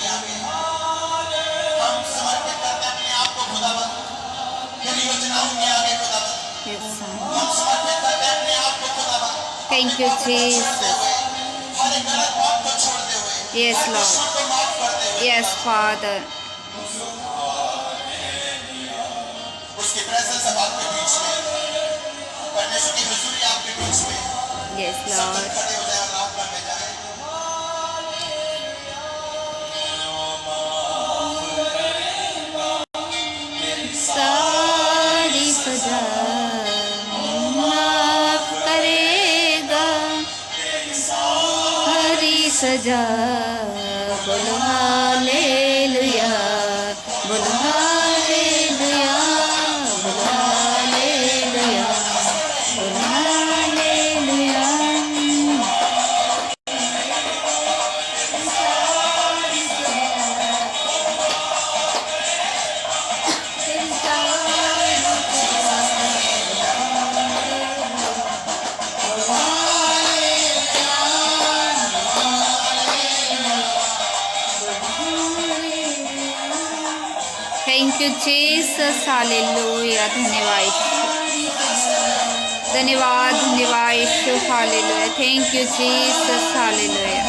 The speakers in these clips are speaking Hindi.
के आगे हम समर्पित करते अपने आप को खुदावन तेरी योजनाओं के आगे खुदावन हम समर्पित करते अपने आप को खुदावन। Thank you Jesus. हर एक गलत बात को छोड़ते हुए यस लॉर्ड, को माफ करते हुए यस फादर। उसकी प्रेजेंस अब आपके बीच में, परमेश्वर की हुजूरी आपके बीच में। यस सब लॉर्ड। खड़े हो जाए और आप में जाए। सारी सजा माफ करेगा, हरी सजा। बोलो हालेलुया, बोलो हालेलुया, बोलो हालेलुया, बोलो hallelujah. Thank you Jesus, hallelujah. धन्यवाद, धन्यवाद, धन्यवाद यीशु, hallelujah. Thank you Jesus, hallelujah.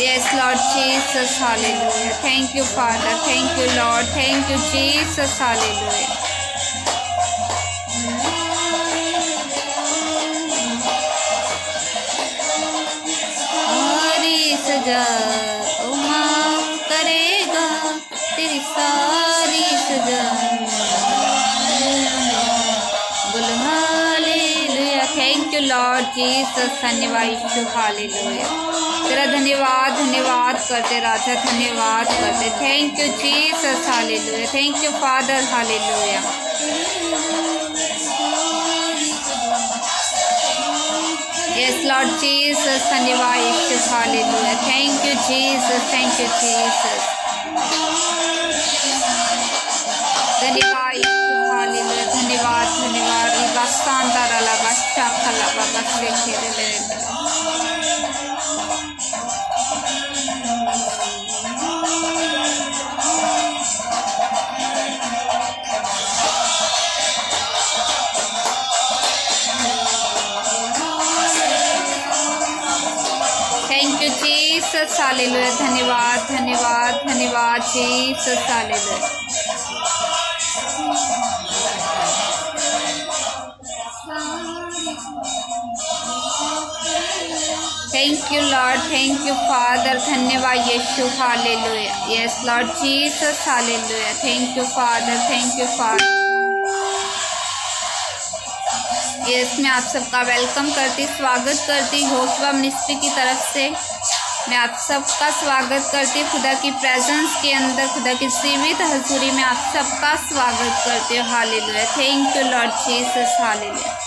Yes, Lord Jesus, hallelujah. Thank you, Father. Thank you, Lord. Thank you, Jesus, hallelujah. सारी सजा ओ माफ करेगा, तेरी सारी सजा। बोलो hallelujah. Thank you Lord Jesus, धन्यवाद यीशु, हालेलुया। तेरा धन्यवाद, धन्यवाद करते राजा, धन्यवाद करते। Thank you Jesus, hallelujah. Thank you Father, hallelujah. Yes Lord Jesus, धन्यवाद यीशु, hallelujah. Thank you Jesus, thank you Jesus. धन्यवाद यीशु, हालेलुया। धन्यवाद, धन्यवाद। बस्तांदा रला बच्चा खला बाबा से खेले ले। Thank you Jesus, hallelujah. धन्यवाद, धन्यवाद, धन्यवाद Jesus, hallelujah. Thank you Lord, thank you Father. धन्यवाद यीशु, hallelujah. Yes Lord Jesus, hallelujah. Thank you Father, thank you Father. Yes, मैं आप सबका वेलकम करती, स्वागत करती होशवा मिनिस्ट्री की तरफ से। मैं आप सबका स्वागत करती हूँ खुदा की प्रेजेंस के अंदर, खुदा की जीवित हजूरी में आप सबका स्वागत करती हूँ। Hallelujah. Thank you Lord Jesus, hallelujah.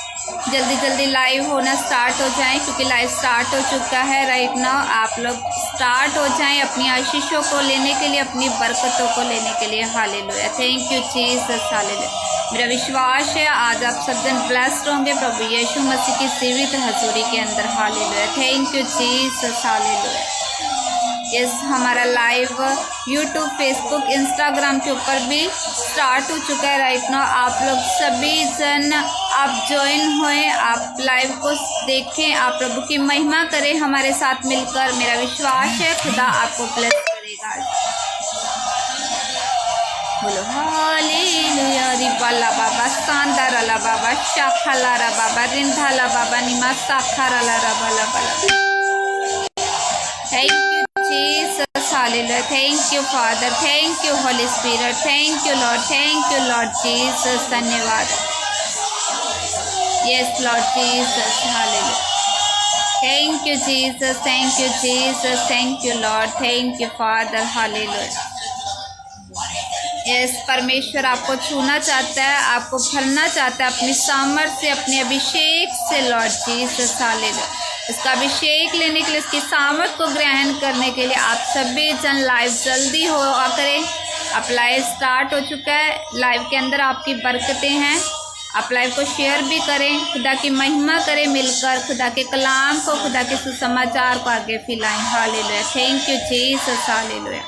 जल्दी जल्दी लाइव होना स्टार्ट हो जाएं, क्योंकि लाइव स्टार्ट हो चुका है राइट नाउ। आप लोग स्टार्ट हो जाएं अपनी आशीषों को लेने के लिए, अपनी बरकतों को लेने के लिए। Hallelujah. Thank you Jesus, hallelujah. मेरा विश्वास है आज आप सब जन ब्लेस्ड होंगे प्रभु यीशु मसीह की जीवित हजूरी के अंदर। Hallelujah. Thank you Jesus, hallelujah. Yes, हमारा लाइव यूट्यूब, फेसबुक, इंस्टाग्राम के ऊपर भी स्टार्ट हो चुका है राइट नाउ। आप लोग सभी जन आप ज्वाइन हुए, आप लाइव को देखें, आप प्रभु की महिमा करें हमारे साथ मिलकर। मेरा विश्वास है खुदा आपको ब्लेस करेगा। बोलो हालेलुया। रिबाला बाबा, सांदारा ला बाबा, शाखाला रा बाबा, रिंधाला बाबा, निमा साखारा ला बाला बाला। Thank you Jesus, hallelujah. Thank you Father, thank you Holy Spirit, thank you Lord Jesus. धन्यवाद। Yes Lord Jesus, hallelujah. Thank you Jesus, thank you Jesus, thank you Lord, thank you Father, hallelujah. Yes, परमेश्वर आपको छूना चाहता है, आपको भरना चाहता है अपनी सामर्थ से, अपने अभिषेक से लॉर्ड जीसस, हालेलुया। इसका अभिषेक लेने के लिए, इसकी सामर्थ को ग्रहण करने के लिए आप सभी जन लाइव जल्दी हो करें। अब लाइव स्टार्ट हो चुका है, लाइव के अंदर आपकी बरकतें हैं, आप लाइव को शेयर भी करें, खुदा की महिमा करें मिलकर, खुदा के कलाम को, खुदा के सुसमाचार को आगे फैलाएं। Hallelujah. Thank you Jesus. Hallelujah.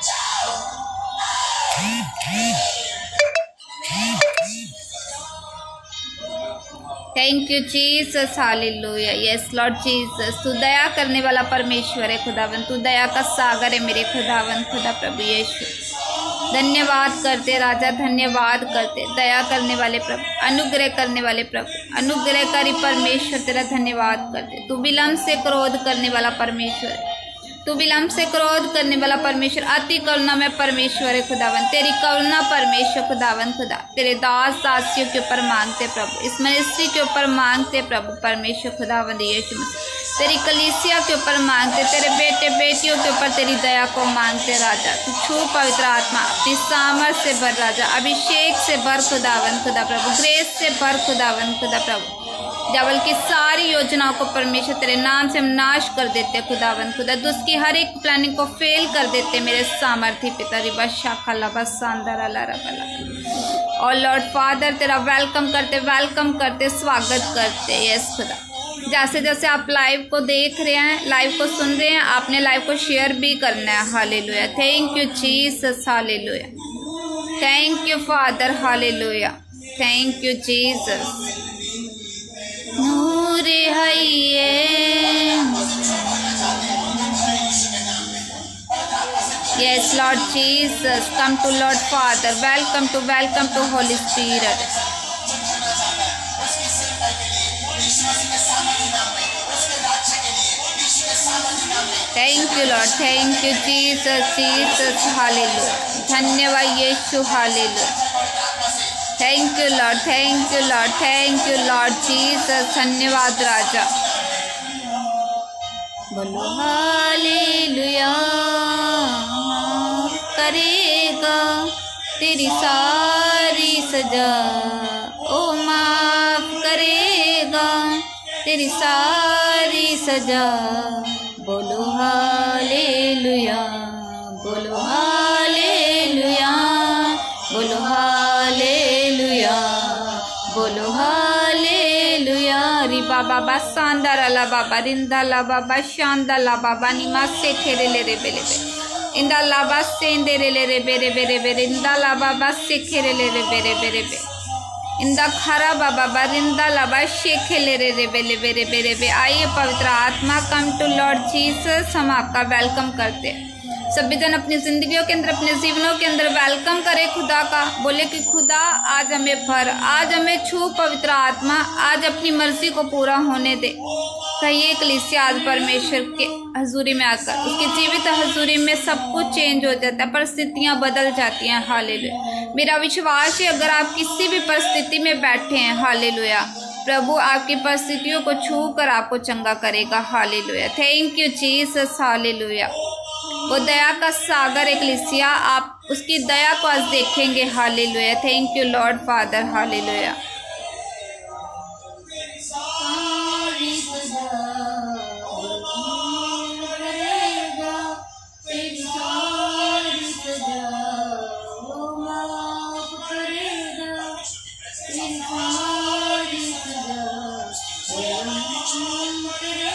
Thank you Jesus. Hallelujah. Yes Lord Jesus, तू दया करने वाला परमेश्वर है खुदावन, तू दया का सागर है मेरे खुदावन, खुदा प्रभु यीशु। धन्यवाद करते राजा, धन्यवाद करते, दया करने वाले प्रभु, अनुग्रह करने वाले प्रभु, अनुग्रहकारी परमेश्वर तेरा धन्यवाद करते। तू विलम्ब से क्रोध करने वाला परमेश्वर है, तू विलम्ब से क्रोध करने वाला परमेश्वर, अति करुणा में परमेश्वर है खुदावन। तेरी करुणा परमेश्वर खुदावन, खुदा तेरे दास दासियों के ऊपर मांगते प्रभु, इस मिनिस्ट्री के ऊपर मांगते प्रभु परमेश्वर खुदावन यीशु मसीह, तेरी कलीसिया के ऊपर मांगते, तेरे बेटे बेटियों के ऊपर तेरी दया को मांगते राजा। तू छू पवित्र आत्मा, अपनी सामर्थ से भर राजा, अभिषेक से भर खुदावन, खुदा प्रभु, ग्रेस से भर खुदावन, खुदा प्रभु। डबल की सारी योजनाओं को परमेश्वर तेरे नाम से हम नाश कर देते खुदावन, खुदा दुष्ट की हर एक प्लानिंग को फेल कर देते मेरे सामर्थ्य पिता। रिबा शाखा लबा सांदर अला रबला। और लॉर्ड फादर तेरा वेलकम करते, स्वागत करते। यस खुदा, जैसे जैसे आप लाइव को देख रहे हैं, लाइव को सुन रहे हैं, आपने लाइव को शेयर भी करना है। Hallelujah. Thank you Jesus. Hallelujah. Thank you Father. Hallelujah. Thank you Jesus. नूर है ये। Yes Lord Jesus, come to Lord father, welcome to Holy Spirit. Thank you Lord, thank you Jesus, Jesus. Hallelujah. धन्यवाद यीशु। Hallelujah. Thank you Lord, thank you Lord, thank you Lord Jesus. धन्यवाद राजा। बोलो हालेलुया। करेगा तेरी सारी सजा, ओ माफ करेगा तेरी सारी सजा। बोलो हालेलुया, बोलो हालेलुया, बोलो हालेलुया, बोलो हालेलुया। री बाबा बा सांदारा ला बाबा, रिंदा ला बाबा, शांदा ला बाबा, निमा से ठेरे ले रे बेले बे, इंदा ला बा सेंदे रे ले रे बेरे बेरे बेरे, इंदा ला बाबा से खेरे ले रे बेरे बेरे बे, इंदा खरा बाबा बा, रिंदा ला बा शेखे ले रे बेले बेरे बेरे बे। आइए पवित्र आत्मा, कम टू लॉर्ड जीसस, हम आपका वेलकम करते हैं। सभी जन अपनी जिंदगियों के अंदर, अपने जीवनों के अंदर वेलकम करें खुदा का। बोले कि खुदा आज हमें भर, आज हमें छू पवित्र आत्मा, आज अपनी मर्जी को पूरा होने दे। कहिए कलीसिया आज परमेश्वर के हजूरी में आकर, उसकी जीवित हजूरी में सब कुछ चेंज हो जाता है, परिस्थितियां बदल जाती हैं। हालेलुया। मेरा विश्वास है अगर आप किसी भी परिस्थिति में बैठे हैं, हालेलुया, प्रभु आपकी परिस्थितियों को छू कर आपको चंगा करेगा। Hallelujah. Thank you Jesus. Hallelujah. वो दया का सागर एकलीसिया, आप उसकी दया को आज देखेंगे। Hallelujah. Thank you Lord father. Hallelujah.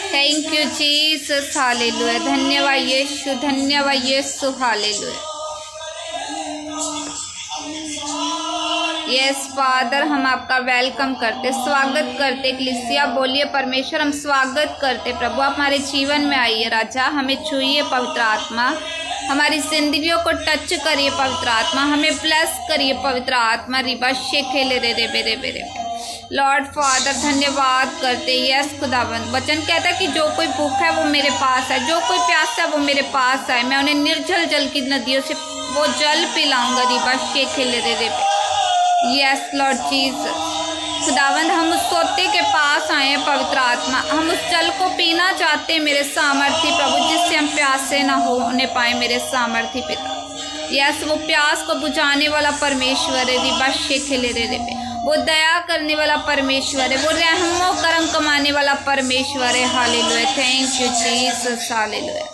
Thank you Jesus. Hallelujah. धन्यवाद यीशु, धन्यवाद यीशु। हालेलुया। यस फादर, हम आपका वेलकम करते, स्वागत करते। कलीसिया बोलिए परमेश्वर हम स्वागत करते। प्रभु आप हमारे जीवन में आइए राजा, हमें छूइए पवित्र आत्मा, हमारी जिंदगियों को टच करिए पवित्र आत्मा, हमें ब्लेस करिए पवित्र आत्मा। रिबा शेखे ले रे रे बेरे बेरे। लॉर्ड फादर धन्यवाद करते। यस खुदावंद, वचन कहता है कि जो कोई भूखा है वो मेरे पास है, जो कोई प्यासा है वो मेरे पास आए, मैं उन्हें निर्जल जल की नदियों से वो जल पिलाऊंगा। रिबा शेखे ले रे रे। Yes Lord Jesus. खुदावंद हम उस सोते के पास आए हैं पवित्र आत्मा, हम उस जल को पीना चाहते हैं मेरे सामर्थी प्रभु, जिससे हम प्यासे ना होने पाए मेरे सामर्थी पिता। यस वो प्यास को बुझाने वाला परमेश्वर है। रिबा शेखे ले रे रे। वो दया करने वाला परमेश्वर है, वो रहमो करम कमाने वाला परमेश्वर है। Hallelujah. Thank you Jesus. Hallelujah.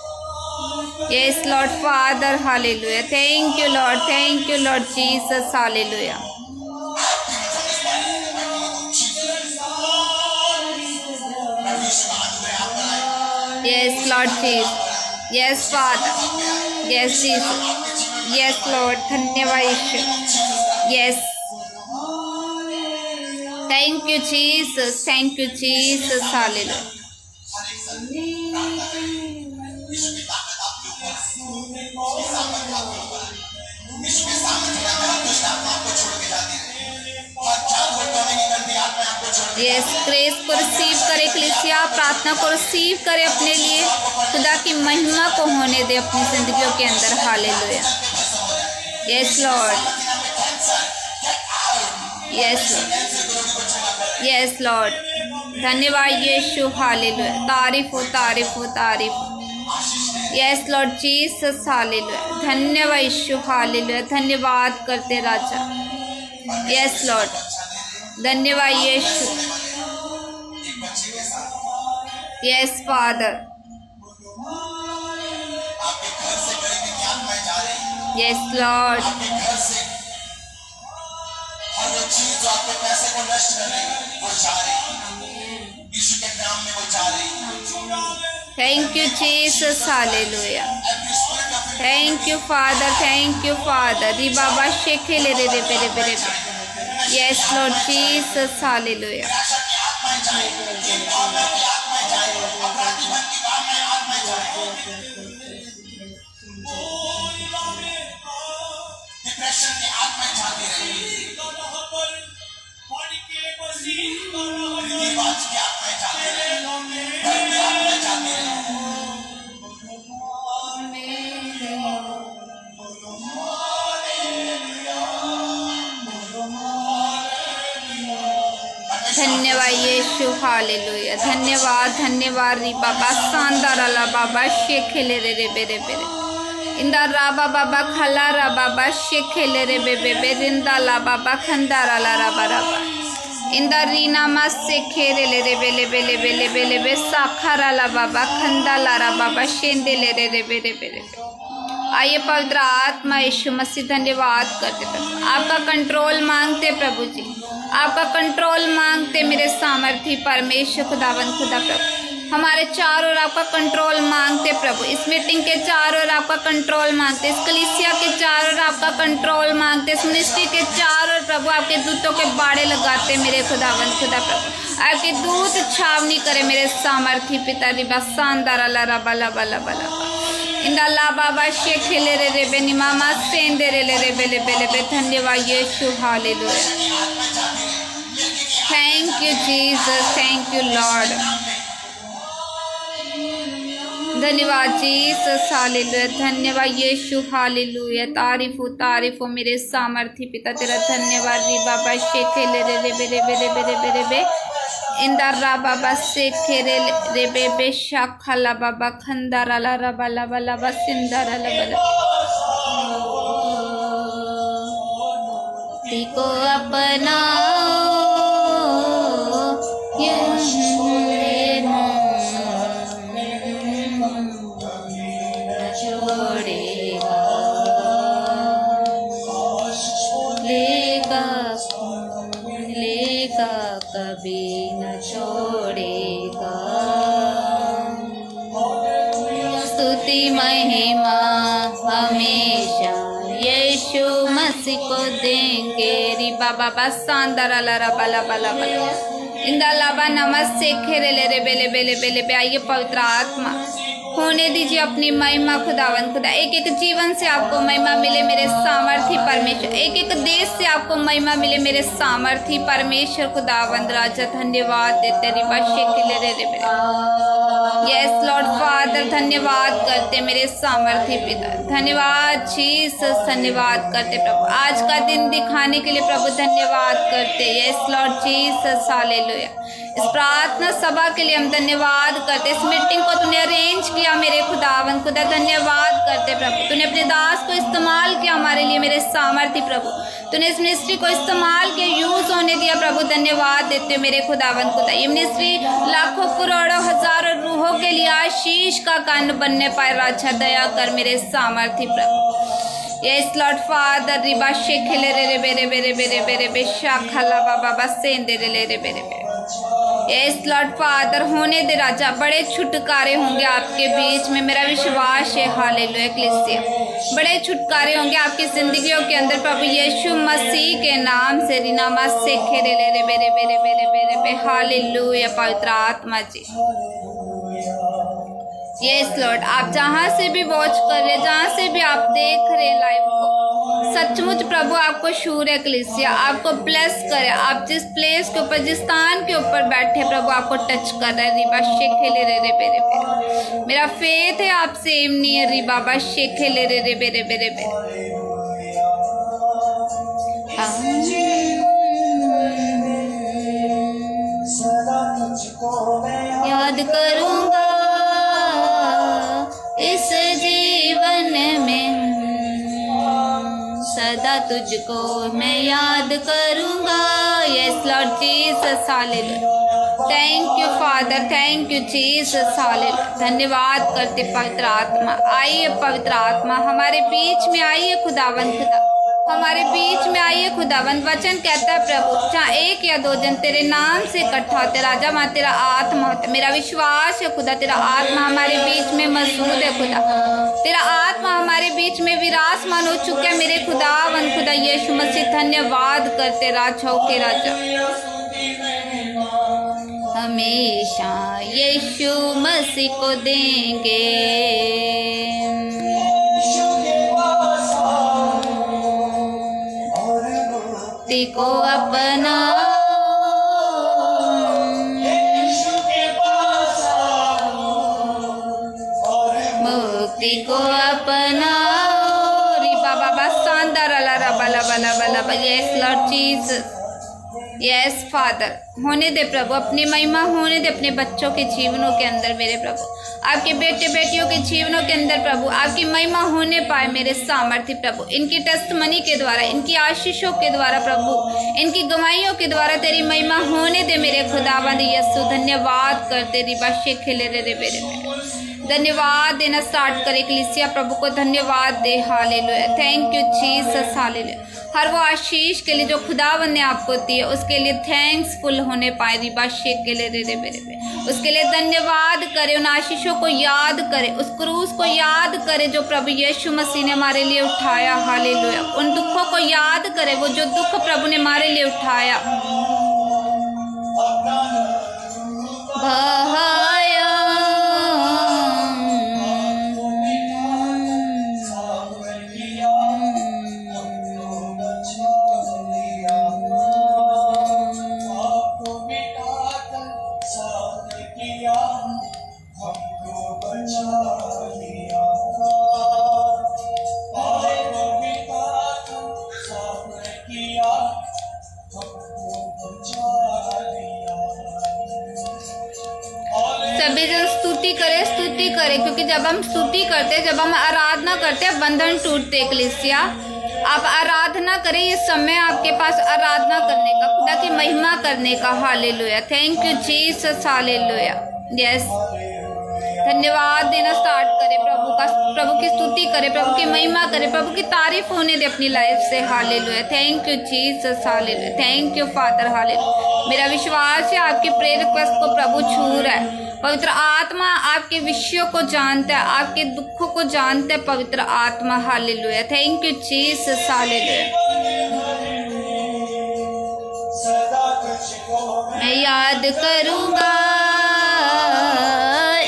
Yes Lord father. Hallelujah. Thank you Lord, thank you Lord Jesus. Hallelujah. Yes, Lord Jesus. Yes, Father. Yes, Jesus. Yes, Lord. धन्यवाद यीशु. Yes. Thank you, Jesus. Thank you, Jesus. Hallelujah. यीशु की ताकत आपके ऊपर है, उसकी सामर्थ आपके ऊपर है, यीशु के सामर्थ में मेरा दुष्ट आत्मा आपको छोड़ के जाती है और जान होने की गंदी आत्मा आपको छोड़ के यस, ग्रेस को रिसीव करे कलीसिया, प्रार्थना को रिसीव करे अपने लिए, खुदा की महिमा को होने दे अपनी जिंदगियों के अंदर. Hallelujah. Yes Lord. Yes yes Lord. धन्यवाद यीशु. हालेलुया. तारीफ हो, तारीफ हो, तारीफ हो. Yes Lord Jesus. हालेलुया. धन्यवाद यीशु. हालेलुया. धन्यवाद करते राजा. Yes Lord. धन्यवाद यीशु. Yes father. आपके घर से गरीबी की आत्माएं जा रही हैं, यस लॉर्ड. आपके घर से हर वो चीज जो आपके पैसे को नष्ट कर रही है वो जा रही है, यीशु के नाम में वो जा रही है. Thank you Jesus. Hallelujah. Every spirit of thank you Father. Thank you father. री बाबा शेखे ले रे रे रे रे रे. Yes Lord Jesus. हालेलुया. आशा की आत्माएं जाए, इन भावनाओं की आत्माएं जाए, अपराधीपन की आत्माएं जाए, डिप्रेशन की आत्माएं जाती रहेंगी, रीतिवाज की आत्माएं जाती रहेंगी, धर्म की आत्माएं जाती रहेंगी. धन्यवाद यीशु. हालेलुया. धन्यवाद धन्यवाद. री बाबा शानदार अला बाबा शेखे ले रे रे बेरे बेरे. इंदा रा बाबा खला रा बाबा शेखे ले रे बे बे बे. रिंदा ला बाबा खंदारा ला रा बा रा बा. इंदा रीना मा शेखे रे ले रे बेले बेले बेले बेले बे. साखा ला बाबा खंदा ला रा बाबा शेंदे ले रे रे बेरे बेरे. आइए पवित्र आत्मा यीशु मसीह धन्यवाद करते प्रभु. आपका कंट्रोल मांगते प्रभु जी. आपका कंट्रोल मांगते मेरे सामर्थी परमेश्वर खुदावन खुदा प्रभु. हमारे चारों ओर आपका कंट्रोल मांगते प्रभु. इस मीटिंग के चारों ओर आपका कंट्रोल मांगते. इस कलीसिया के चारों ओर आपका कंट्रोल मांगते. इस मिनिस्ट्री के चारों ओर प्रभु आपके दूतों के बाड़े लगाते मेरे खुदावन खुदा प्रभु. आपके दूत छावनी करे मेरे सामर्थी पिता. रिबा शानदार अला रबा लबा लबा लबा. इंदा ला बाबा शेखे ले रे रे बे निमामा सेंदे रे ले रे बेले बेले बे. धन्यवाद यीशु. Hallelujah. Thank you Jesus. Thank you Lord. धन्यवाद जीसस. हालेलुया. धन्यवाद यीशु. हालेलुया. तारीफ हो मेरे सामर्थी पिता तेरा. धन्यवाद. री बाबा शेखे ले रे रे बेरे बेरे बेरे बेरे बे. इंदा रा बाबा शेखे रे रे बे बे. शाखा ला बाबा खंदारा ला रबा लबा लबा सिंदारा लबा लबा. को अपना कभी न छोड़ेगा. स्तुति महिमा हमेशा यीशु मसीह को देंगे. री बाबा बस शानदार अला रबा लबा लबा. इंदा लाबा नमस्ते खेरे ले रे बेले बेले बेले बे. आइए पवित्र आत्मा होने दीजिए अपनी महिमा खुदावन खुदा. एक एक जीवन से आपको महिमा मिले मेरे सामर्थी परमेश्वर. एक एक देश से आपको महिमा मिले मेरे सामर्थी परमेश्वर खुदावन राजा. धन्यवाद देते रिबा शेखे ले रे रे. Yes Lord father. धन्यवाद करते मेरे सामर्थी पिता. धन्यवाद जीसस. धन्यवाद करते प्रभु आज का दिन दिखाने के लिए प्रभु. धन्यवाद करते. Yes Lord Jesus. हालेलुया. इस प्रार्थना सभा के लिए हम धन्यवाद करते. इस मीटिंग को तूने अरेंज किया मेरे खुदावन खुदा. धन्यवाद करते प्रभु. तूने अपने दास को इस्तेमाल किया हमारे लिए मेरे सामर्थी प्रभु. तूने इस मिनिस्ट्री को इस्तेमाल किया, यूज होने दिया प्रभु. धन्यवाद देते मेरे खुदावन खुदा. ये मिनिस्ट्री लाखों करोड़ों हजारों रूहों के लिए आशीष का कारण बनने पाए राजा. दया कर मेरे सामर्थी प्रभु. Yes Lord Father. रिबा शेखे ले रे रे बेरे बेरे बेरे बेरे बे. शाखा ला बाबा बस सेंदे रे ले रे बेरे बेरे. यस लॉर्ड फादर, होने दे राजा, बड़े छुटकारे होंगे आपके बीच में, मेरा विश्वास है। हालेलुया क्लेसिया, बड़े छुटकारे होंगे आपकी जिंदगियों के अंदर प्रभु यीशु मसीह के नाम से। रिनामा से खेरे ले रे बेरे बेरे बेरे बेरे बे। हालेलुया पवित्र आत्मा जी। यस लॉर्ड, आप जहाँ से भी वॉच कर रहे, जहाँ से भी आप देख रहे लाइव को, सचमुच प्रभु आपको शूर है क्लिसिया, आपको ब्लेस करे। आप जिस प्लेस के ऊपर, जिस स्थान के ऊपर बैठे, प्रभु आपको टच कर रहा है। रिबा शेखेले रे रे बेरे बेरे, मेरा फेथ है आप सेम नहीं है। रिबा बा शेखेले रे रे बेरे बेरे बेरे। याद करूँगा इस जीवन में, सदा तुझको मैं याद करूँगा। Yes Lord Jesus hallelujah. Thank you Father, thank you Jesus hallelujah. धन्यवाद करते पवित्र आत्मा। आइए पवित्र आत्मा हमारे बीच में आइए। खुदावन खुदा हमारे बीच में आइए। खुदावन वचन कहता है प्रभु, जहाँ एक या दो जन तेरे नाम से इकट्ठा होते राजा, वहाँ तेरा आत्मा होता। मेरा विश्वास है खुदा, तेरा आत्मा हमारे बीच में मौजूद है। खुदा तेरा आत्मा हमारे बीच में विराजमान हो चुका है। मेरे खुदावन खुदा यीशु मसीह, धन्यवाद करते राजाओं के राजा। हमेशा यीशु मसीह को देंगे को अपना, मुक्ति को अपना। रिबा बाबा शानदार अला रबा लबा लबा लबा। Yes Lord Jesus, yes father, होने दे प्रभु, अपनी महिमा होने दे अपने बच्चों के जीवनों के अंदर। मेरे प्रभु आपके बेटे बेटियों के जीवनों के अंदर प्रभु आपकी महिमा होने पाए। मेरे सामर्थ्य प्रभु, इनकी टेस्टमनी के द्वारा, इनकी आशीषों के द्वारा प्रभु, इनकी गवाहियों के द्वारा तेरी महिमा होने दे मेरे खुदावंद यीशु। धन्यवाद करते रिबा शेखेले रे रे बेरे बेरे। धन्यवाद देना स्टार्ट करे कलीसिया, प्रभु को धन्यवाद दे। Hallelujah, thank you Jesus hallelujah. हर वो आशीष के लिए जो खुदावंद ने आपको दी है, उसके लिए थैंक्सफुल होने पाए। रिबा शेखेले रे रे बेरे बेरे, उसके लिए धन्यवाद करे। उन आशीषों को याद करे, उस क्रूस को याद करे जो प्रभु यीशु मसीह ने हमारे लिए उठाया। हालेलुया, उन दुखों को याद करे, वो जो दुख प्रभु ने हमारे लिए उठाया, बहाया। सभी जन स्तुति करे, क्योंकि जब हम स्तुति करते, जब हम आराधना करते हैं, बंधन टूटते। कलीसिया आप आराधना करें, ये समय आपके पास आराधना करने का, खुदा की महिमा करने का। Hallelujah, thank you Jesus hallelujah. Yes, धन्यवाद देना स्टार्ट करें प्रभु का, प्रभु की स्तुति करे, प्रभु की महिमा करे, प्रभु की तारीफ होने दे अपनी लाइफ से। Hallelujah, thank you Jesus hallelujah. Thank you Father hallelujah. मेरा विश्वास है आपके प्रेयर रिक्वेस्ट को प्रभु छू रहा है। पवित्र आत्मा आपके विषयों को जानता है, आपके दुखों को जानता है। पवित्र आत्मा hallelujah, thank you Jesus hallelujah. मैं याद करूँगा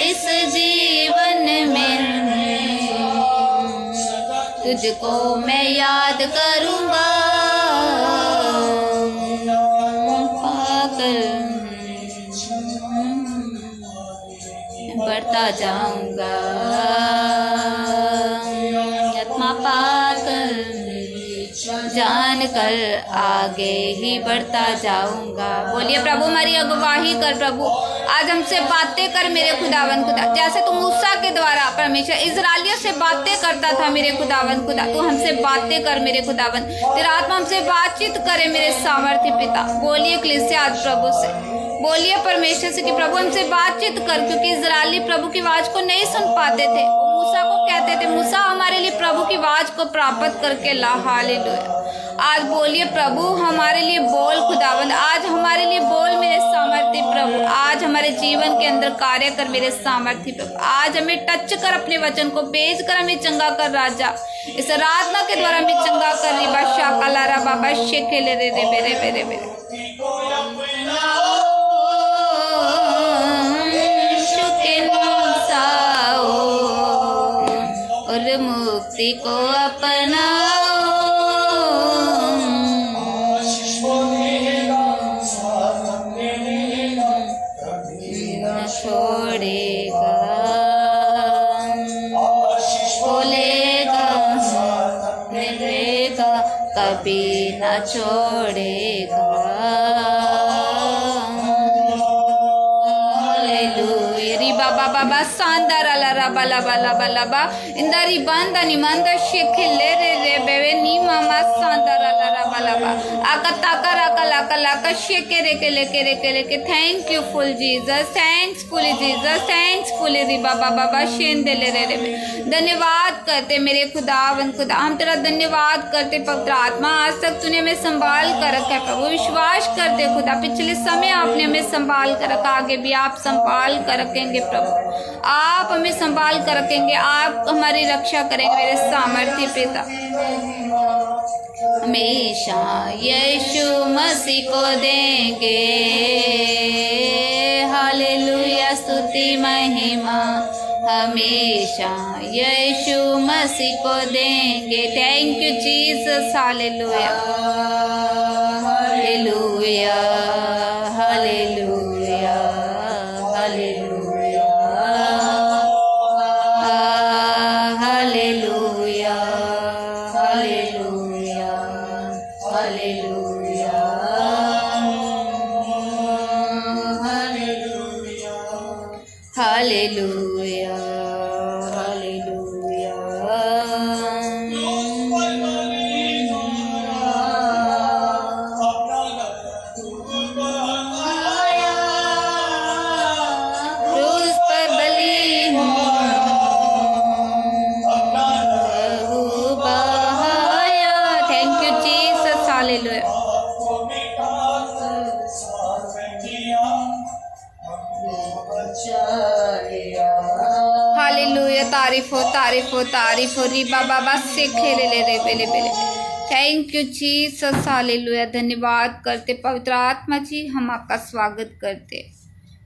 इस जीवन में, तुझको मैं याद करूँगा, पाकर बढ़ता जाऊँगा, आत्मा पाकर जान कर आगे ही बढ़ता जाऊंगा। बोलिए प्रभु हमारी अगुवाही कर। प्रभु आज हमसे बातें कर मेरे खुदावन खुदा, जैसे तू मूसा के द्वारा परमेश्वर इजराइलियों से बातें करता था मेरे खुदावन खुदा, तू हमसे बातें कर मेरे खुदावन। तेरा आत्मा हमसे बातचीत करे मेरे सामर्थ्य पिता। बोलिए कलीसिया आज प्रभु से, बोलिए परमेश्वर से कि प्रभु हमसे बातचीत कर, क्योंकि इजराइली प्रभु की आवाज को नहीं सुन पाते थे। मूसा को कहते थे मूसा हमारे लिए प्रभु की आवाज को प्राप्त करके ला। हालेलुया, आज बोलिए प्रभु हमारे लिए बोल खुदावंद, आज हमारे लिए बोल मेरे सामर्थ्य सामर्थ्य प्रभु, आज हमारे जीवन के अंदर कार्य कर मेरे सामर्थ्य प्रभु। आज हमें टच कर, अपने वचन को भेज कर हमें चंगा कर राजा। इस आराधना के द्वारा हमें चंगा कर री बादशाह कलारा बाबा शेखे ले रे रे बेरे बेरे बेरे और मुक्ति को अपनाओ, न छोड़ेगा, बोलेगा मिलेगा, कभी न छोड़ेगा। Baba sandara la raba laba laba laba indari banda ni manda shekele re re bebe ni mama sandara la raba laba akataka raka laka laka shekere kele kere kele ke thank you full Jesus, thanks full Jesus, thanks full riba baba शेंदले रे रे धन्यवाद करते मेरे खुदावन खुदा, हम तेरा धन्यवाद करते पवित्र आत्मा। आज तक तूने हमें संभाल कर रखा है प्रभु, विश्वास करते खुदा पिछले समय आपने हमें संभाल कर रखा, आगे भी आप संभाल कर रखेंगे प्रभु, आप हमें संभाल कर रखेंगे, आप हमारी रक्षा करेंगे मेरे सामर्थ्य पिता। हमेशा यीशु मसीह को देंगे हालेलुया स्तुति महिमा, हमेशा यीशु मसीह को देंगे। Thank you Jesus, hallelujah hallelujah hallelujah hallelujah hallelujah hallelujah hallelujah hallelujah hallelujah. क्रूस पर बलि प्रभु बहाया। Thank you Jesus, hallelujah hallelujah. तारीफ हो तारीफ हो तारीफ हो री बाबा से खेले ले रे बेले बेले। Thank you Jesus, hallelujah. धन्यवाद करते पवित्र आत्मा जी, हम आपका स्वागत करते।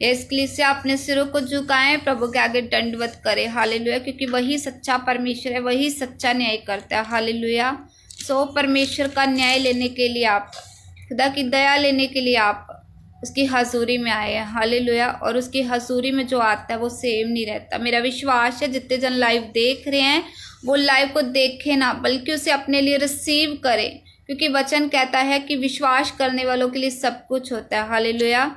इसके लिए से अपने सिरों को झुकाएं, प्रभु के आगे दंडवत करें, हालेलुया, क्योंकि वही सच्चा परमेश्वर है, वही सच्चा न्याय करता है, हालेलुया। सो परमेश्वर का न्याय लेने के लिए आप, खुदा की दया लेने के लिए आप उसकी हजूरी में आए हैं, हालेलुया। और उसकी हजूरी में जो आता है वो सेम नहीं रहता। मेरा विश्वास है जितने जन लाइव देख रहे हैं वो लाइव को देखें ना, बल्कि उसे अपने लिए रिसीव करें, क्योंकि वचन कहता है कि विश्वास करने वालों के लिए सब कुछ होता है, हालेलुया।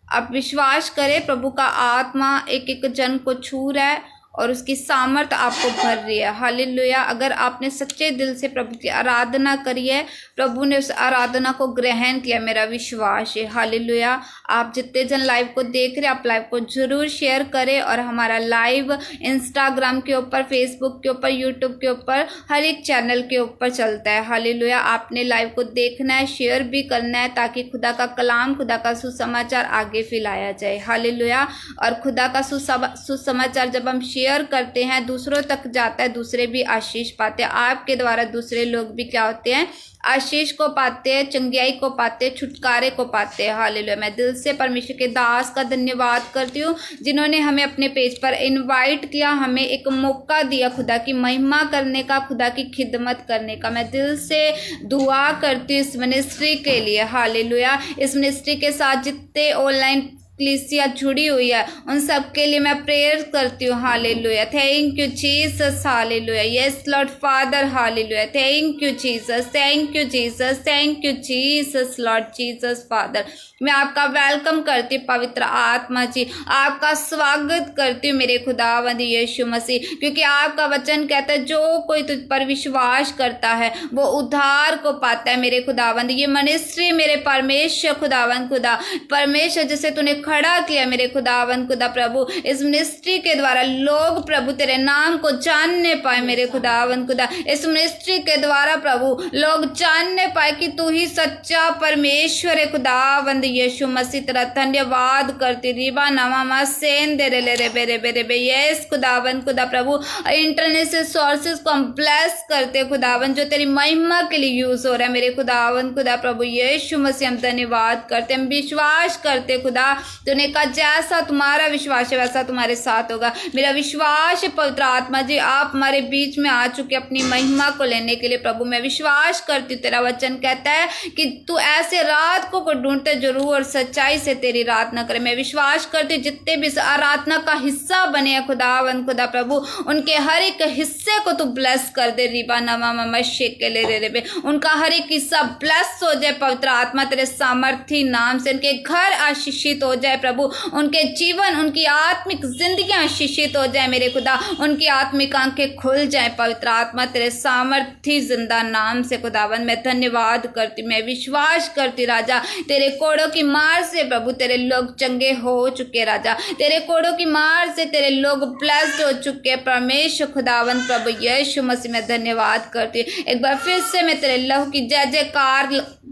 आप विश्वास करें, प्रभु का आत्मा एक एक जन को छू रहा है और उसकी सामर्थ आपको भर रही है, हालेलुया। अगर आपने सच्चे दिल से प्रभु की आराधना करी है, प्रभु ने उस आराधना को ग्रहण किया, मेरा विश्वास है, हालेलुया। आप जितने जन लाइव को देख रहे हैं, आप लाइव को जरूर शेयर करें। और हमारा लाइव इंस्टाग्राम के ऊपर, फेसबुक के ऊपर, यूट्यूब के ऊपर, हर एक चैनल के ऊपर चलता है, हालेलुया। आपने लाइव को देखना है, शेयर भी करना है, ताकि खुदा का कलाम, खुदा का सुसमाचार आगे फैलाया जाए, हालेलुया। और खुदा का सुसमाचार जब हम शेयर करते हैं, दूसरों तक जाता है, दूसरे भी आशीष पाते हैं। आपके द्वारा दूसरे लोग भी क्या होते हैं, आशीष को पाते हैं, चंगियाई को पाते हैं, छुटकारे को पाते हैं, हालेलुया। मैं दिल से परमेश्वर के दास का धन्यवाद करती हूँ जिन्होंने हमें अपने पेज पर इनवाइट किया, हमें एक मौका दिया खुदा की महिमा करने का, खुदा की खिदमत करने का। मैं दिल से दुआ करती हूँ इस मिनिस्ट्री के लिए, हालेलुया। इस मिनिस्ट्री के साथ जितने ऑनलाइन कलीसिया जुड़ी हुई है उन सब के लिए मैं प्रेयर करती हूँ, hallelujah. Thank you Jesus, hallelujah. Yes Lord father, hallelujah. Thank you Jesus, thank you Jesus, thank you Jesus, lord Jesus father. मैं आपका वेलकम करती हूँ पवित्र आत्मा जी, आपका स्वागत करती हूँ मेरे खुदावंद यीशु मसीह, क्योंकि आपका वचन कहता है जो कोई तुझ पर विश्वास करता है वो उद्धार को पाता है, मेरे खुदावंद। ये मिनिस्ट्री मेरे परमेश्वर खुदावंद, खुदा परमेश्वर जिसे तूने खड़ा किया मेरे खुदावन खुदा प्रभु। इस मिनिस्ट्री के द्वारा लोग प्रभु तेरे नाम को जानने पाए मेरे खुदावन खुदा। इस मिनिस्ट्री के द्वारा प्रभु लोग जानने पाए कि तू ही सच्चा परमेश्वर है खुदावंद यीशु मसीह। तेरा धन्यवाद करती रिबा नामा सेन दे रे रे बेरे बेरे बे यस खुदावन खुदा प्रभु। इंटरनेट से सोर्सेज को हम ब्लेस करते खुदावन जो तेरी महिमा के लिए यूज हो रहा है मेरे खुदावन खुदा प्रभु यीशु मसीह। हम धन्यवाद करते, हम विश्वास करते खुदा। तूने कहा जैसा तुम्हारा विश्वास है वैसा तुम्हारे साथ होगा। मेरा विश्वास है पवित्र आत्मा जी आप हमारे बीच में आ चुके अपनी महिमा को लेने के लिए प्रभु। मैं विश्वास करती हूँ, तेरा वचन कहता है कि तू ऐसे रात को ढूंढते जरूर और सच्चाई से तेरी रात न करे। मैं विश्वास करती हूँ जितने भी आराधना का हिस्सा बने हैं खुदावन खुदा प्रभु उनके हर एक हिस्से को तू ब्लेस कर दे रिबा नवा ममा शेक के ले रे बे। उनका हर एक हिस्सा ब्लेस हो जाए पवित्र आत्मा तेरे सामर्थी नाम से। उनके घर आशीषित हो जाए प्रभु, उनके जीवन उनकी आत्मिक जिंदगी आशीषित हो जाए मेरे खुदा। उनकी आत्मिक आंखें खुल जाए पवित्र आत्मा तेरे सामर्थी जिंदा नाम से खुदावन। मैं धन्यवाद करती, मैं विश्वास करती राजा तेरे कोड़ों की मार से प्रभु तेरे लोग चंगे हो चुके राजा। तेरे कोड़ों की मार से तेरे लोग ब्लेस्ड हो चुके परमेश्वर खुदावन प्रभु यीशु मसीह। मैं धन्यवाद करती हूँ, एक बार फिर से मैं तेरे लहू की जय जयकार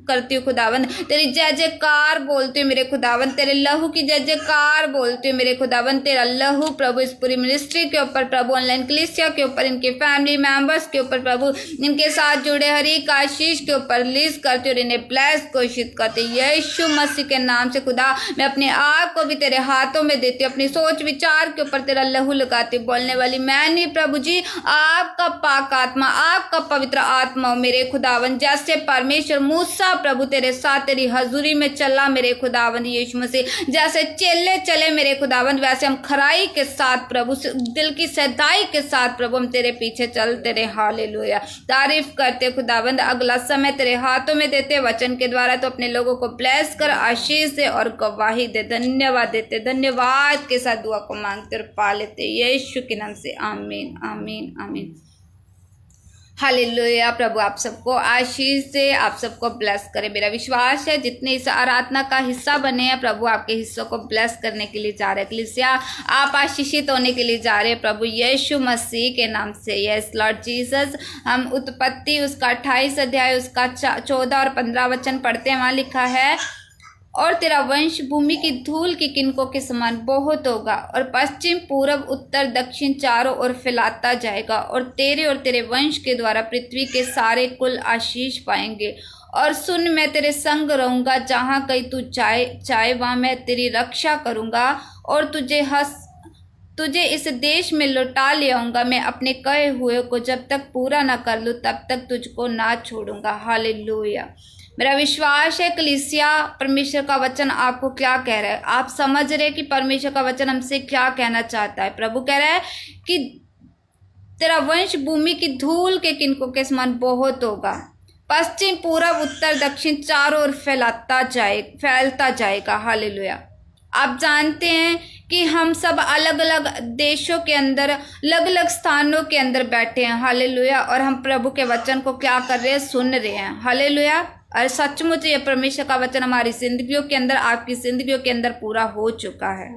करती हूँ खुदावन। तेरी जय जयकार बोलती हूँ मेरे खुदावन, तेरे लहू की जय जयकार बोलती हूँ मेरे खुदावन। तेरा लहू प्रभु इस पूरी मिनिस्ट्री के ऊपर प्रभु, ऑनलाइन कलीसिया के ऊपर, इनके फैमिली मेंबर्स के ऊपर प्रभु, इनके साथ जुड़े हर एक आशीष के ऊपर रिलीज करती हूँ और इन्हें ब्लेस घोषित करते यीशु मसीह के नाम से खुदा। मैं अपने आप को भी तेरे हाथों में देती हूँ, अपनी सोच विचार के ऊपर तेरा लहू लगाती हूँ। बोलने वाली मैं नहीं प्रभु जी, आपका पाक आत्मा, आपका पवित्र आत्मा मेरे खुदावन। जैसे परमेश्वर मूसा प्रभु तेरे साथ तेरी हजूरी में चला मेरे खुदावन यीशु मसीह, जैसे चेले चले मेरे खुदावन वैसे हम खराई के साथ प्रभु, दिल की सच्चाई के साथ प्रभु हम तेरे पीछे चलते रहे। हालेलुया, तारीफ करते खुदावंद। अगला समय तेरे हाथों में देते वचन के द्वारा तो अपने लोगों को ब्लेस कर, आशीष दे और गवाही दे। धन्यवाद देते, धन्यवाद के साथ दुआ को मांगते और पा लेते यीशु के नाम से आमीन आमीन आमीन। हालेलुया। प्रभु आप सबको आशीष से, आप सबको ब्लेस करे। मेरा विश्वास है जितने इस आराधना का हिस्सा बने हैं प्रभु आपके हिस्सों को ब्लेस करने के लिए जा रहे हैं। कलीसिया आप आशीषित होने के लिए जा रहे हैं प्रभु यीशु मसीह के नाम से। Yes Lord Jesus. हम उत्पत्ति उसका 28 अध्याय उसका 14 और 15 वचन पढ़ते हैं। वहाँ लिखा है, और तेरा वंश भूमि की धूल की किनकों के समान बहुत होगा और पश्चिम पूरब उत्तर दक्षिण चारों ओर फैलाता जाएगा। और तेरे वंश के द्वारा पृथ्वी के सारे कुल आशीष पाएंगे। और सुन, मैं तेरे संग रहूंगा, जहाँ कहीं तू चाहे वहाँ मैं तेरी रक्षा करूंगा और तुझे इस देश में लौटा ले आऊंगा। मैं अपने कहे हुए को जब तक पूरा ना कर लूँ तब तक तुझको ना छोड़ूंगा। हालेलुया। मेरा विश्वास है कलीसिया परमेश्वर का वचन आपको क्या कह रहा है। आप समझ रहे कि परमेश्वर का वचन हमसे क्या कहना चाहता है। प्रभु कह रहा है कि तेरा वंश भूमि की धूल के किनकों के समान बहुत होगा, पश्चिम पूरब उत्तर दक्षिण चारों ओर फैलता जाएगा। हालेलुया। आप जानते हैं कि हम सब अलग अलग देशों के अंदर, अलग अलग स्थानों के अंदर बैठे हैं। हालेलुया। और हम प्रभु के वचन को क्या कर रहे हैं, सुन रहे हैं। हालेलुया। और सचमुच ये परमेश्वर का वचन हमारी जिंदगियों के अंदर, आपकी जिंदगियों के अंदर पूरा हो चुका है।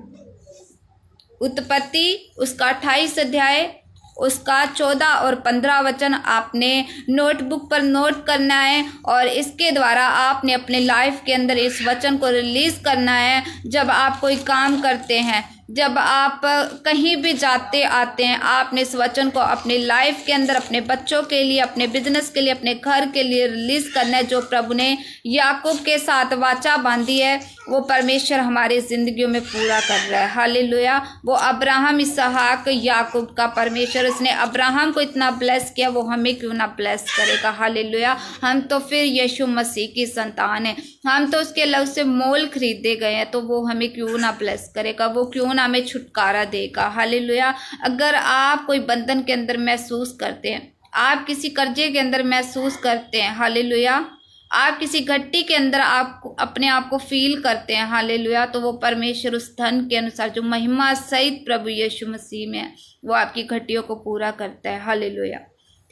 उत्पत्ति उसका 28 अध्याय उसका 14 और 15 वचन आपने नोटबुक पर नोट करना है और इसके द्वारा आपने अपने लाइफ के अंदर इस वचन को रिलीज करना है। जब आप कोई काम करते हैं, जब आप कहीं भी जाते आते हैं, आपने इस वचन को अपनी लाइफ के अंदर, अपने बच्चों के लिए, अपने बिजनेस के लिए, अपने घर के लिए रिलीज करना है। जो प्रभु ने याकूब के साथ वाचा बांधी है वो परमेश्वर हमारी जिंदगियों में पूरा कर रहा है। हालेलुया। वो अब्राहम, इसहाक, याकूब का परमेश्वर, उसने अब्राहम को इतना ब्लेस किया, वो हमें क्यों ना ब्लेस करेगा। हालेलुया। हम तो फिर यीशु मसीह की संतान है, हम तो उसके लहू से मोल खरीदे गए हैं, तो वो हमें क्यों ना ब्लेस करेगा, वो क्यों ना हमें छुटकारा देगा। हालेलुया। अगर आप कोई बंधन के अंदर महसूस करते हैं, आप किसी कर्जे के अंदर महसूस करते हैं, हालेलुया, आप किसी घट्टी के अंदर आप अपने आप को फील करते हैं, हालेलुया, तो वो परमेश्वर उस धन के अनुसार जो महिमा सहित प्रभु यीशु मसीह में है वो आपकी घट्टियों को पूरा करता है। Hallelujah.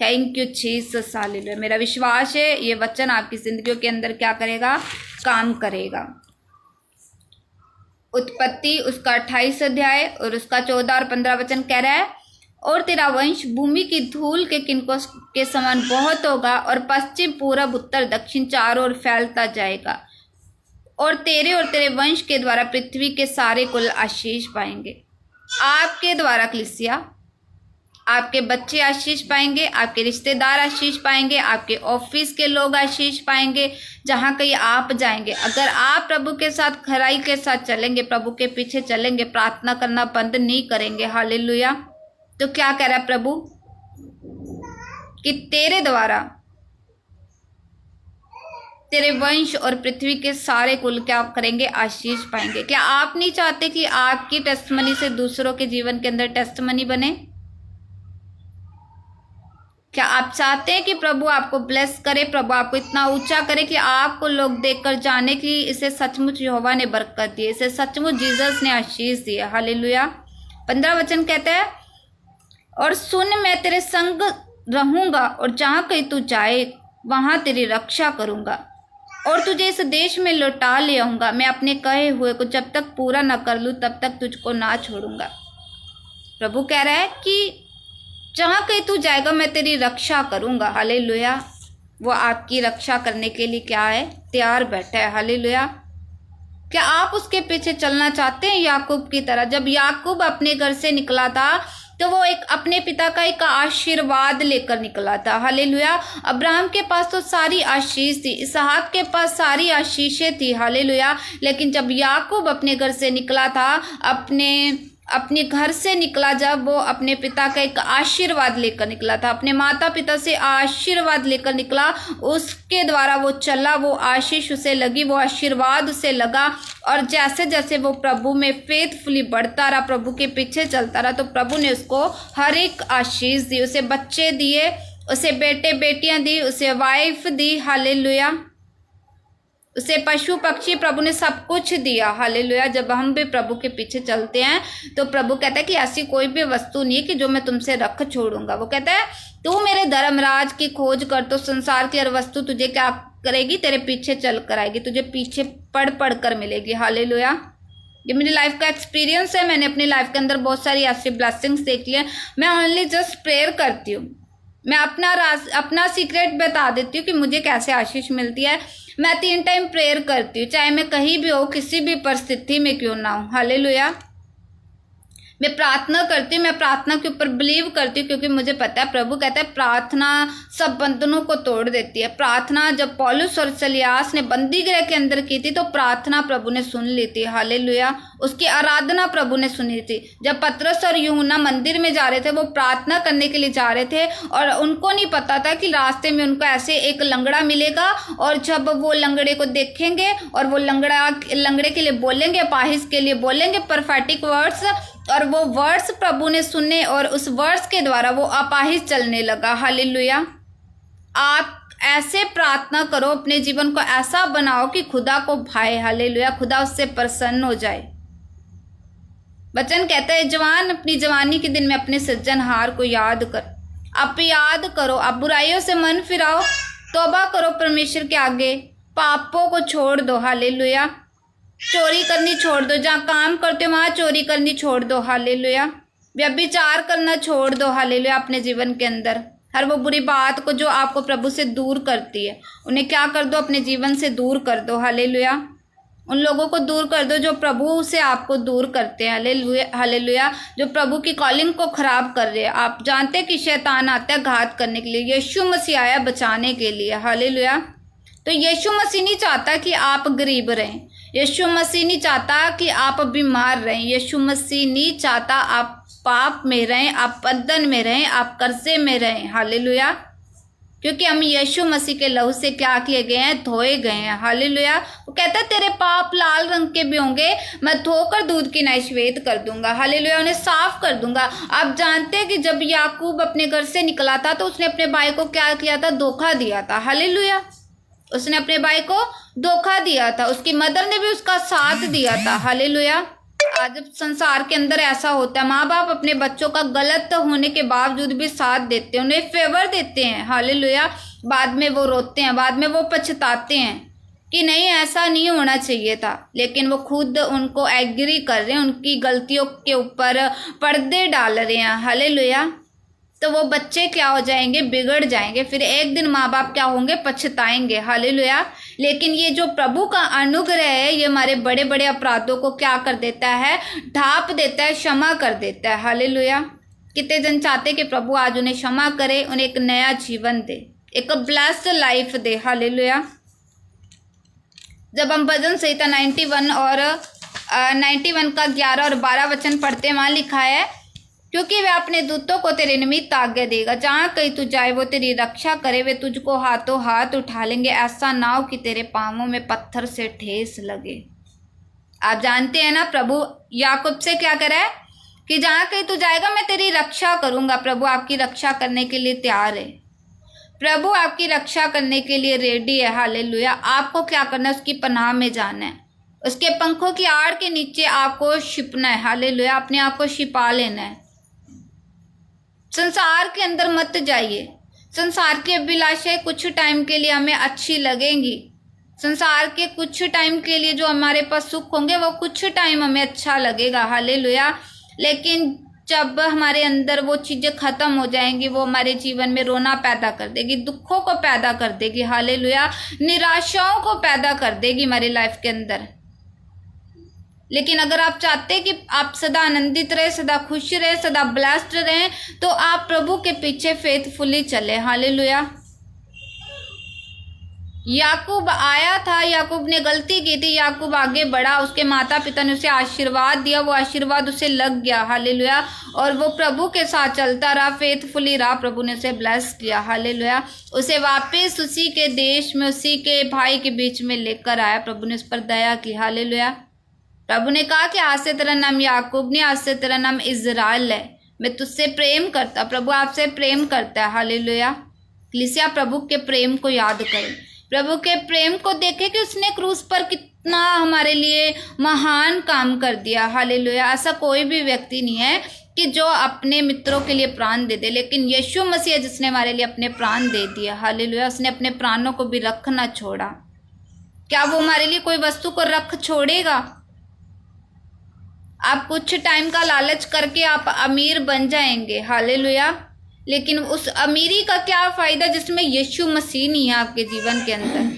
Thank you Jesus. Hallelujah. मेरा विश्वास है ये वचन आपकी जिंदगियों के अंदर क्या करेगा, काम करेगा। उत्पत्ति उसका 28 अध्याय और उसका 14 और 15 वचन कह रहा है, और तेरा वंश भूमि की धूल के किनकों के समान बहुत होगा और पश्चिम पूरब उत्तर दक्षिण चारों ओर फैलता जाएगा, और तेरे वंश के द्वारा पृथ्वी के सारे कुल आशीष पाएंगे। आपके द्वारा कलीसिया, आपके बच्चे आशीष पाएंगे, आपके रिश्तेदार आशीष पाएंगे, आपके ऑफिस के लोग आशीष पाएंगे, जहाँ कहीं आप जाएंगे। अगर आप प्रभु के साथ खराई के साथ चलेंगे, प्रभु के पीछे चलेंगे, प्रार्थना करना बंद नहीं करेंगे, हालेलुया। तो क्या कह रहा है प्रभु कि तेरे द्वारा तेरे वंश और पृथ्वी के सारे कुल क्या करेंगे? आशीष पाएंगे। क्या आप नहीं चाहते कि आपकी टेस्टमनी से दूसरों के जीवन के अंदर टेस्टमनी बने? क्या आप चाहते हैं कि प्रभु आपको ब्लेस करे, प्रभु आपको इतना ऊंचा करे कि आपको लोग देखकर जाने कि इसे सचमुच यहोवा ने बरकत दी, इसे सचमुच जीसस ने आशीष दिया, हालेलुया। 15 वचन कहता है, और सुन, मैं तेरे संग रहूंगा और जहाँ कहीं तू जाए वहाँ तेरी रक्षा करूंगा और तुझे इस देश में लौटा ले आऊंगा। मैं अपने कहे हुए को जब तक पूरा न कर लूँ तब तक तुझको ना छोड़ूंगा। प्रभु कह रहा है कि जहाँ कहीं तू जाएगा मैं तेरी रक्षा करूंगा, हालेलुया। वो आपकी रक्षा करने के लिए क्या है? तैयार बैठा है, हालेलुया। क्या आप उसके पीछे चलना चाहते हैं याकूब की तरह? जब याकूब अपने घर से निकला था तो वो एक अपने पिता का एक आशीर्वाद लेकर निकला था, हालेलुया। अब्राहम के पास तो सारी आशीष थी, इसहाक के पास सारी आशीषें थी, हालेलुया। लेकिन जब याकूब अपने घर से निकला था, अपने घर से निकला, जब वो अपने पिता का एक आशीर्वाद लेकर निकला था, अपने माता पिता से आशीर्वाद लेकर निकला, उसके द्वारा वो चला, वो आशीष उसे लगी, वो आशीर्वाद उसे लगा। और जैसे जैसे वो प्रभु में फेथफुली बढ़ता रहा, प्रभु के पीछे चलता रहा, तो प्रभु ने उसको हर एक आशीष दी, उसे बच्चे दिए, उसे बेटे बेटियां दी, उसे वाइफ दी, हालेलुया। उसे पशु पक्षी, प्रभु ने सब कुछ दिया, हालेलुया। जब हम भी प्रभु के पीछे चलते हैं तो प्रभु कहता है कि ऐसी कोई भी वस्तु नहीं है कि जो मैं तुमसे रख छोड़ूंगा। वो कहता है तू मेरे धर्मराज की खोज कर तो संसार की हर वस्तु तुझे क्या करेगी? तेरे पीछे चल कर आएगी, तुझे पीछे पढ़ कर मिलेगी, हालेलुया। ये मेरी लाइफ का एक्सपीरियंस है। मैंने अपनी लाइफ के अंदर बहुत सारी ऐसी ब्लेसिंग्स देख ली है। मैं ओनली जस्ट प्रेयर करती हूँ, मैं अपना सीक्रेट बता देती हूँ कि मुझे कैसे आशीष मिलती है। मैं 3 टाइम प्रेयर करती हूँ, चाहे मैं कहीं भी हो, किसी भी परिस्थिति में क्यों ना हो, हालेलुया। मैं प्रार्थना करती हूँ, मैं प्रार्थना के ऊपर बिलीव करती हूँ, क्योंकि मुझे पता है प्रभु कहता है प्रार्थना सब बंधनों को तोड़ देती है। प्रार्थना जब पौलुस और सिलास ने बंदी गृह के अंदर की थी तो प्रार्थना प्रभु ने सुन ली थी, हालेलुया। उसकी आराधना प्रभु ने सुनी थी। जब पतरस और यूहन्ना मंदिर में जा रहे थे, वो प्रार्थना करने के लिए जा रहे थे और उनको नहीं पता था कि रास्ते में उनको ऐसे एक लंगड़ा मिलेगा, और जब वो लंगड़े को देखेंगे और वो लंगड़े के लिए बोलेंगे, अपाहिज के लिए बोलेंगे प्रोफेटिक वर्ड्स, और वो वर्ड्स प्रभु ने सुने और उस वर्ड्स के द्वारा वो अपाहिज चलने लगा, हालेलुया। आप ऐसे प्रार्थना करो, अपने जीवन को ऐसा बनाओ कि खुदा को भाए, हालेलुया, खुदा उससे प्रसन्न हो जाए। वचन कहता है जवान अपनी जवानी के दिन में अपने सज्जनहार को याद कर। आप याद करो, आप बुराइयों से मन फिराओ, तौबा करो परमेश्वर के आगे, पापों को छोड़ दो, हालेलुया। चोरी करनी छोड़ दो, जहाँ काम करते हो वहाँ चोरी करनी छोड़ दो, हालेलुया। व्यभिचार करना छोड़ दो, हालेलुया। अपने जीवन के अंदर हर वो बुरी बात को जो आपको प्रभु से दूर करती है, उन्हें क्या कर दो? अपने जीवन से दूर कर दो, हालेलुया। उन लोगों को दूर कर दो जो प्रभु से आपको दूर करते हैं, हालेलुया, हालेलुया। जो प्रभु की कॉलिंग को खराब कर रहे हैं। आप जानते हैं कि शैतान आता है घात करने के लिए, यीशु मसीह आया बचाने के लिए, हालेलुया। तो यीशु मसीह नहीं चाहता कि आप गरीब रहें, यीशु मसीह नहीं चाहता कि आप बीमार रहें, यीशु मसीह नहीं चाहता आप पाप में रहें, आप बंधन में रहें, आप कर्जे में रहें, हालेलुया। क्योंकि हम यीशु मसीह के लहू से क्या किए गए हैं? धोए गए हैं, हालेलुया। वो कहता है तेरे पाप लाल रंग के भी होंगे, मैं धोकर दूध की नाई श्वेत कर दूंगा, हालेलुया, उन्हें साफ कर दूंगा। आप जानते हैं कि जब याकूब अपने घर से निकला था तो उसने अपने भाई को क्या किया था? धोखा दिया था, हालेलुया। उसने अपने भाई को धोखा दिया था, उसकी मदर ने भी उसका साथ दिया था, हालेलुया। आज संसार के अंदर ऐसा होता है, माँ बाप अपने बच्चों का गलत होने के बावजूद भी साथ देते हैं, उन्हें फेवर देते हैं, हालेलुया। बाद में वो रोते हैं, बाद में वो पछताते हैं कि नहीं ऐसा नहीं होना चाहिए था, लेकिन वो खुद उनको एग्री कर रहे हैं, उनकी गलतियों के ऊपर पर्दे डाल रहे हैं। हालेलुया। तो वो बच्चे क्या हो जाएंगे, बिगड़ जाएंगे, फिर एक दिन माँ बाप क्या होंगे, पछताएंगे। हालेलुया। लेकिन ये जो प्रभु का अनुग्रह है, ये हमारे बड़े बड़े अपराधों को क्या कर देता है, ढांप देता है, क्षमा कर देता है। हालेलुया। कितने जन चाहते कि प्रभु आज उन्हें क्षमा करे, उन्हें एक नया जीवन दे, एक ब्लेस्ड लाइफ दे। हालेलुया। जब हम भजन संहिता 91 और 91 का 11 और 12 वचन पढ़ते हैं, वहाँ लिखा है, क्योंकि वे अपने दूतों को तेरे निमित्त आज्ञा देगा, जहाँ कहीं तू जाए वो तेरी रक्षा करे, वे तुझको हाथों हाथ उठा लेंगे, ऐसा ना हो कि तेरे पांवों में पत्थर से ठेस लगे। आप जानते हैं ना, प्रभु याकूब से क्या करा है कि जहाँ कहीं तू जाएगा मैं तेरी रक्षा करूँगा। प्रभु आपकी रक्षा करने के लिए तैयार है, प्रभु आपकी रक्षा करने के लिए रेडी है। हालेलुया। आपको क्या करना है, उसकी पनाह में जाना है, उसके पंखों की आड़ के नीचे आपको छिपना है। हालेलुया। अपने आप को छिपा लेना है। संसार के अंदर मत जाइए। संसार की अभिलाषाएं कुछ टाइम के लिए हमें अच्छी लगेंगी, संसार के कुछ टाइम के लिए जो हमारे पास सुख होंगे वो कुछ टाइम हमें अच्छा लगेगा। हालेलुया। लेकिन जब हमारे अंदर वो चीज़ें ख़त्म हो जाएंगी, वो हमारे जीवन में रोना पैदा कर देगी, दुखों को पैदा कर देगी। हालेलुया। निराशाओं को पैदा कर देगी हमारी लाइफ के अंदर। लेकिन अगर आप चाहते हैं कि आप सदा आनंदित रहे, सदा खुश रहे, सदा ब्लेस्ड रहें, तो आप प्रभु के पीछे फेथफुली चले। हालेलुया। याकूब आया था, याकूब ने गलती की थी, याकूब आगे बढ़ा, उसके माता पिता ने उसे आशीर्वाद दिया, वो आशीर्वाद उसे लग गया। हालेलुया। और वो प्रभु के साथ चलता रहा, फेथफुली रहा, प्रभु ने उसे ब्लेस किया। हालेलुया। उसे वापस उसी के देश में, उसी के भाई के बीच में लेकर आया, प्रभु ने उस पर दया की। हालेलुया। प्रभु ने कहा कि आज से तेरा नाम याकूब नहीं, आज से तेरा नाम इज़राइल है, मैं तुझसे प्रेम करता। प्रभु आपसे प्रेम करता है। हालेलुया। कलीसिया प्रभु के प्रेम को याद करें, प्रभु के प्रेम को देखें कि उसने क्रूस पर कितना हमारे लिए महान काम कर दिया। हालेलुया। ऐसा कोई भी व्यक्ति नहीं है कि जो अपने मित्रों के लिए प्राण दे दे, लेकिन यीशु मसीह जिसने हमारे लिए अपने प्राण दे दिया। हालेलुया। उसने अपने प्राणों को भी रख ना छोड़ा। क्या वो हमारे लिए कोई वस्तु को रख छोड़ेगा? आप कुछ टाइम का लालच करके आप अमीर बन जाएंगे। हालेलुया। लेकिन उस अमीरी का क्या फ़ायदा जिसमें यीशु मसीह नहीं है आपके जीवन के अंदर।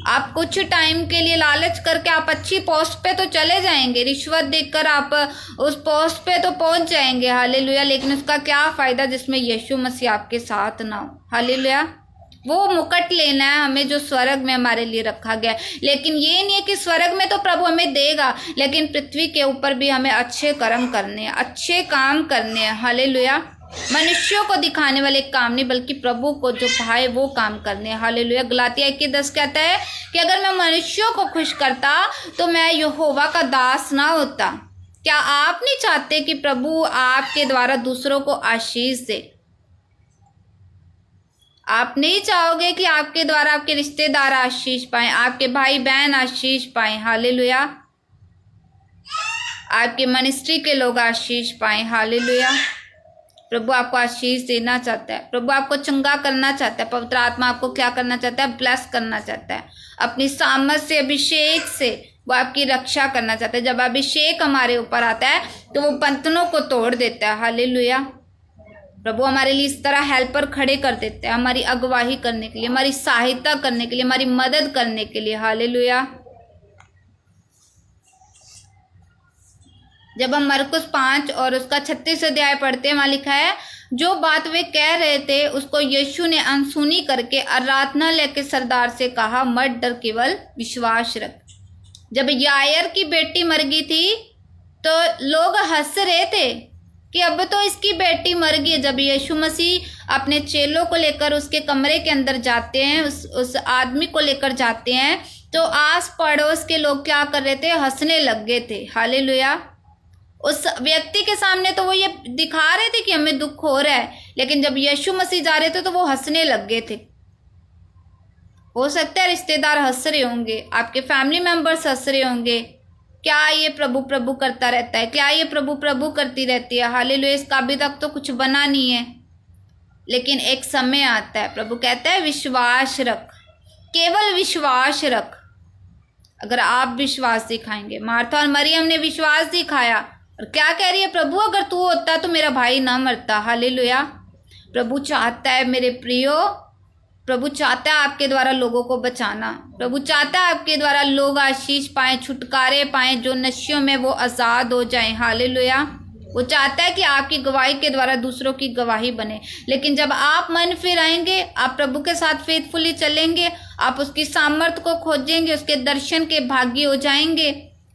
आप कुछ टाइम के लिए लालच करके आप अच्छी पोस्ट पे तो चले जाएंगे, रिश्वत देकर आप उस पोस्ट पे तो पहुंच जाएंगे। हालेलुया। लेकिन उसका क्या फ़ायदा जिसमें यीशु मसीह आपके साथ ना हो। हालेलुया। वो मुकुट लेना है हमें जो स्वर्ग में हमारे लिए रखा गया है। लेकिन ये नहीं है कि स्वर्ग में तो प्रभु हमें देगा, लेकिन पृथ्वी के ऊपर भी हमें अच्छे कर्म करने हैं, अच्छे काम करने हैं। हालेलुया। मनुष्यों को दिखाने वाले काम नहीं, बल्कि प्रभु को जो भाए वो काम करने हैं। हालेलुया। गलातिया 1:10 कहता है कि अगर मैं मनुष्यों को खुश करता तो मैं यहोवा का दास ना होता। क्या आप नहीं चाहते कि प्रभु आपके द्वारा दूसरों को आशीष दे? आप नहीं चाहोगे कि आपके द्वारा आपके रिश्तेदार आशीष पाएं, आपके भाई बहन आशीष पाएं। हालेलुया। आपके मिनिस्ट्री के लोग आशीष पाएं। हालेलुया। प्रभु आपको आशीष देना चाहता है, प्रभु आपको चंगा करना चाहता है, पवित्र आत्मा आपको क्या करना चाहता है, ब्लेस करना चाहता है। अपनी सामर्थ से, अभिषेक से वो आपकी रक्षा करना चाहता है। जब अभिषेक हमारे ऊपर आता है तो वो बंधनों को तोड़ देता है। हालेलुया। प्रभु हमारे लिए इस तरह हेल्पर खड़े कर देते हैं, हमारी अगुवाही करने के लिए, हमारी सहायता करने के लिए, हमारी मदद करने के लिए। हालेलुया। जब हम मरकुस 5 और उसका 36 अध्याय पढ़ते हैं, वहाँ लिखा है, जो बात वे कह रहे थे उसको यीशु ने अनसुनी करके आराधनालय के सरदार से कहा, मत डर, केवल विश्वास रख। जब यायर की बेटी मर गई थी तो लोग हंस रहे थे कि अब तो इसकी बेटी मर गई है। जब यीशु मसीह अपने चेलों को लेकर उसके कमरे के अंदर जाते हैं, उस आदमी को लेकर जाते हैं, तो आस पड़ोस के लोग क्या कर रहे थे, हंसने लग गए थे। हालेलुया। उस व्यक्ति के सामने तो वो ये दिखा रहे थे कि हमें दुख हो रहा है, लेकिन जब यीशु मसीह जा रहे थे तो वो हंसने लग गए थे। हो सकता है रिश्तेदार हंस रहे होंगे, आपके फैमिली मेंबर्स हंस रहे होंगे, क्या ये प्रभु प्रभु करता रहता है, क्या ये प्रभु प्रभु करती रहती है। हालेलुया। इसका अभी तक तो कुछ बना नहीं है, लेकिन एक समय आता है, प्रभु कहता है विश्वास रख, केवल विश्वास रख। अगर आप विश्वास दिखाएंगे, मार्था और मरियम ने विश्वास दिखाया और क्या कह रही है, प्रभु अगर तू होता तो मेरा भाई ना मरता। हालेलुया। प्रभु चाहता है मेरे प्रियो, प्रभु चाहता है आपके द्वारा लोगों को बचाना। प्रभु चाहता है आपके द्वारा लोग आशीष पाएं, छुटकारे पाएं, जो नशियों में वो आज़ाद हो जाएं। हालेलुया। वो चाहता है कि आपकी गवाही के द्वारा दूसरों की गवाही बने। लेकिन जब आप मन फिराएंगे, आप प्रभु के साथ फेथफुली चलेंगे, आप उसकी सामर्थ्य को खोजेंगे, उसके दर्शन के भागी हो जाएंगे।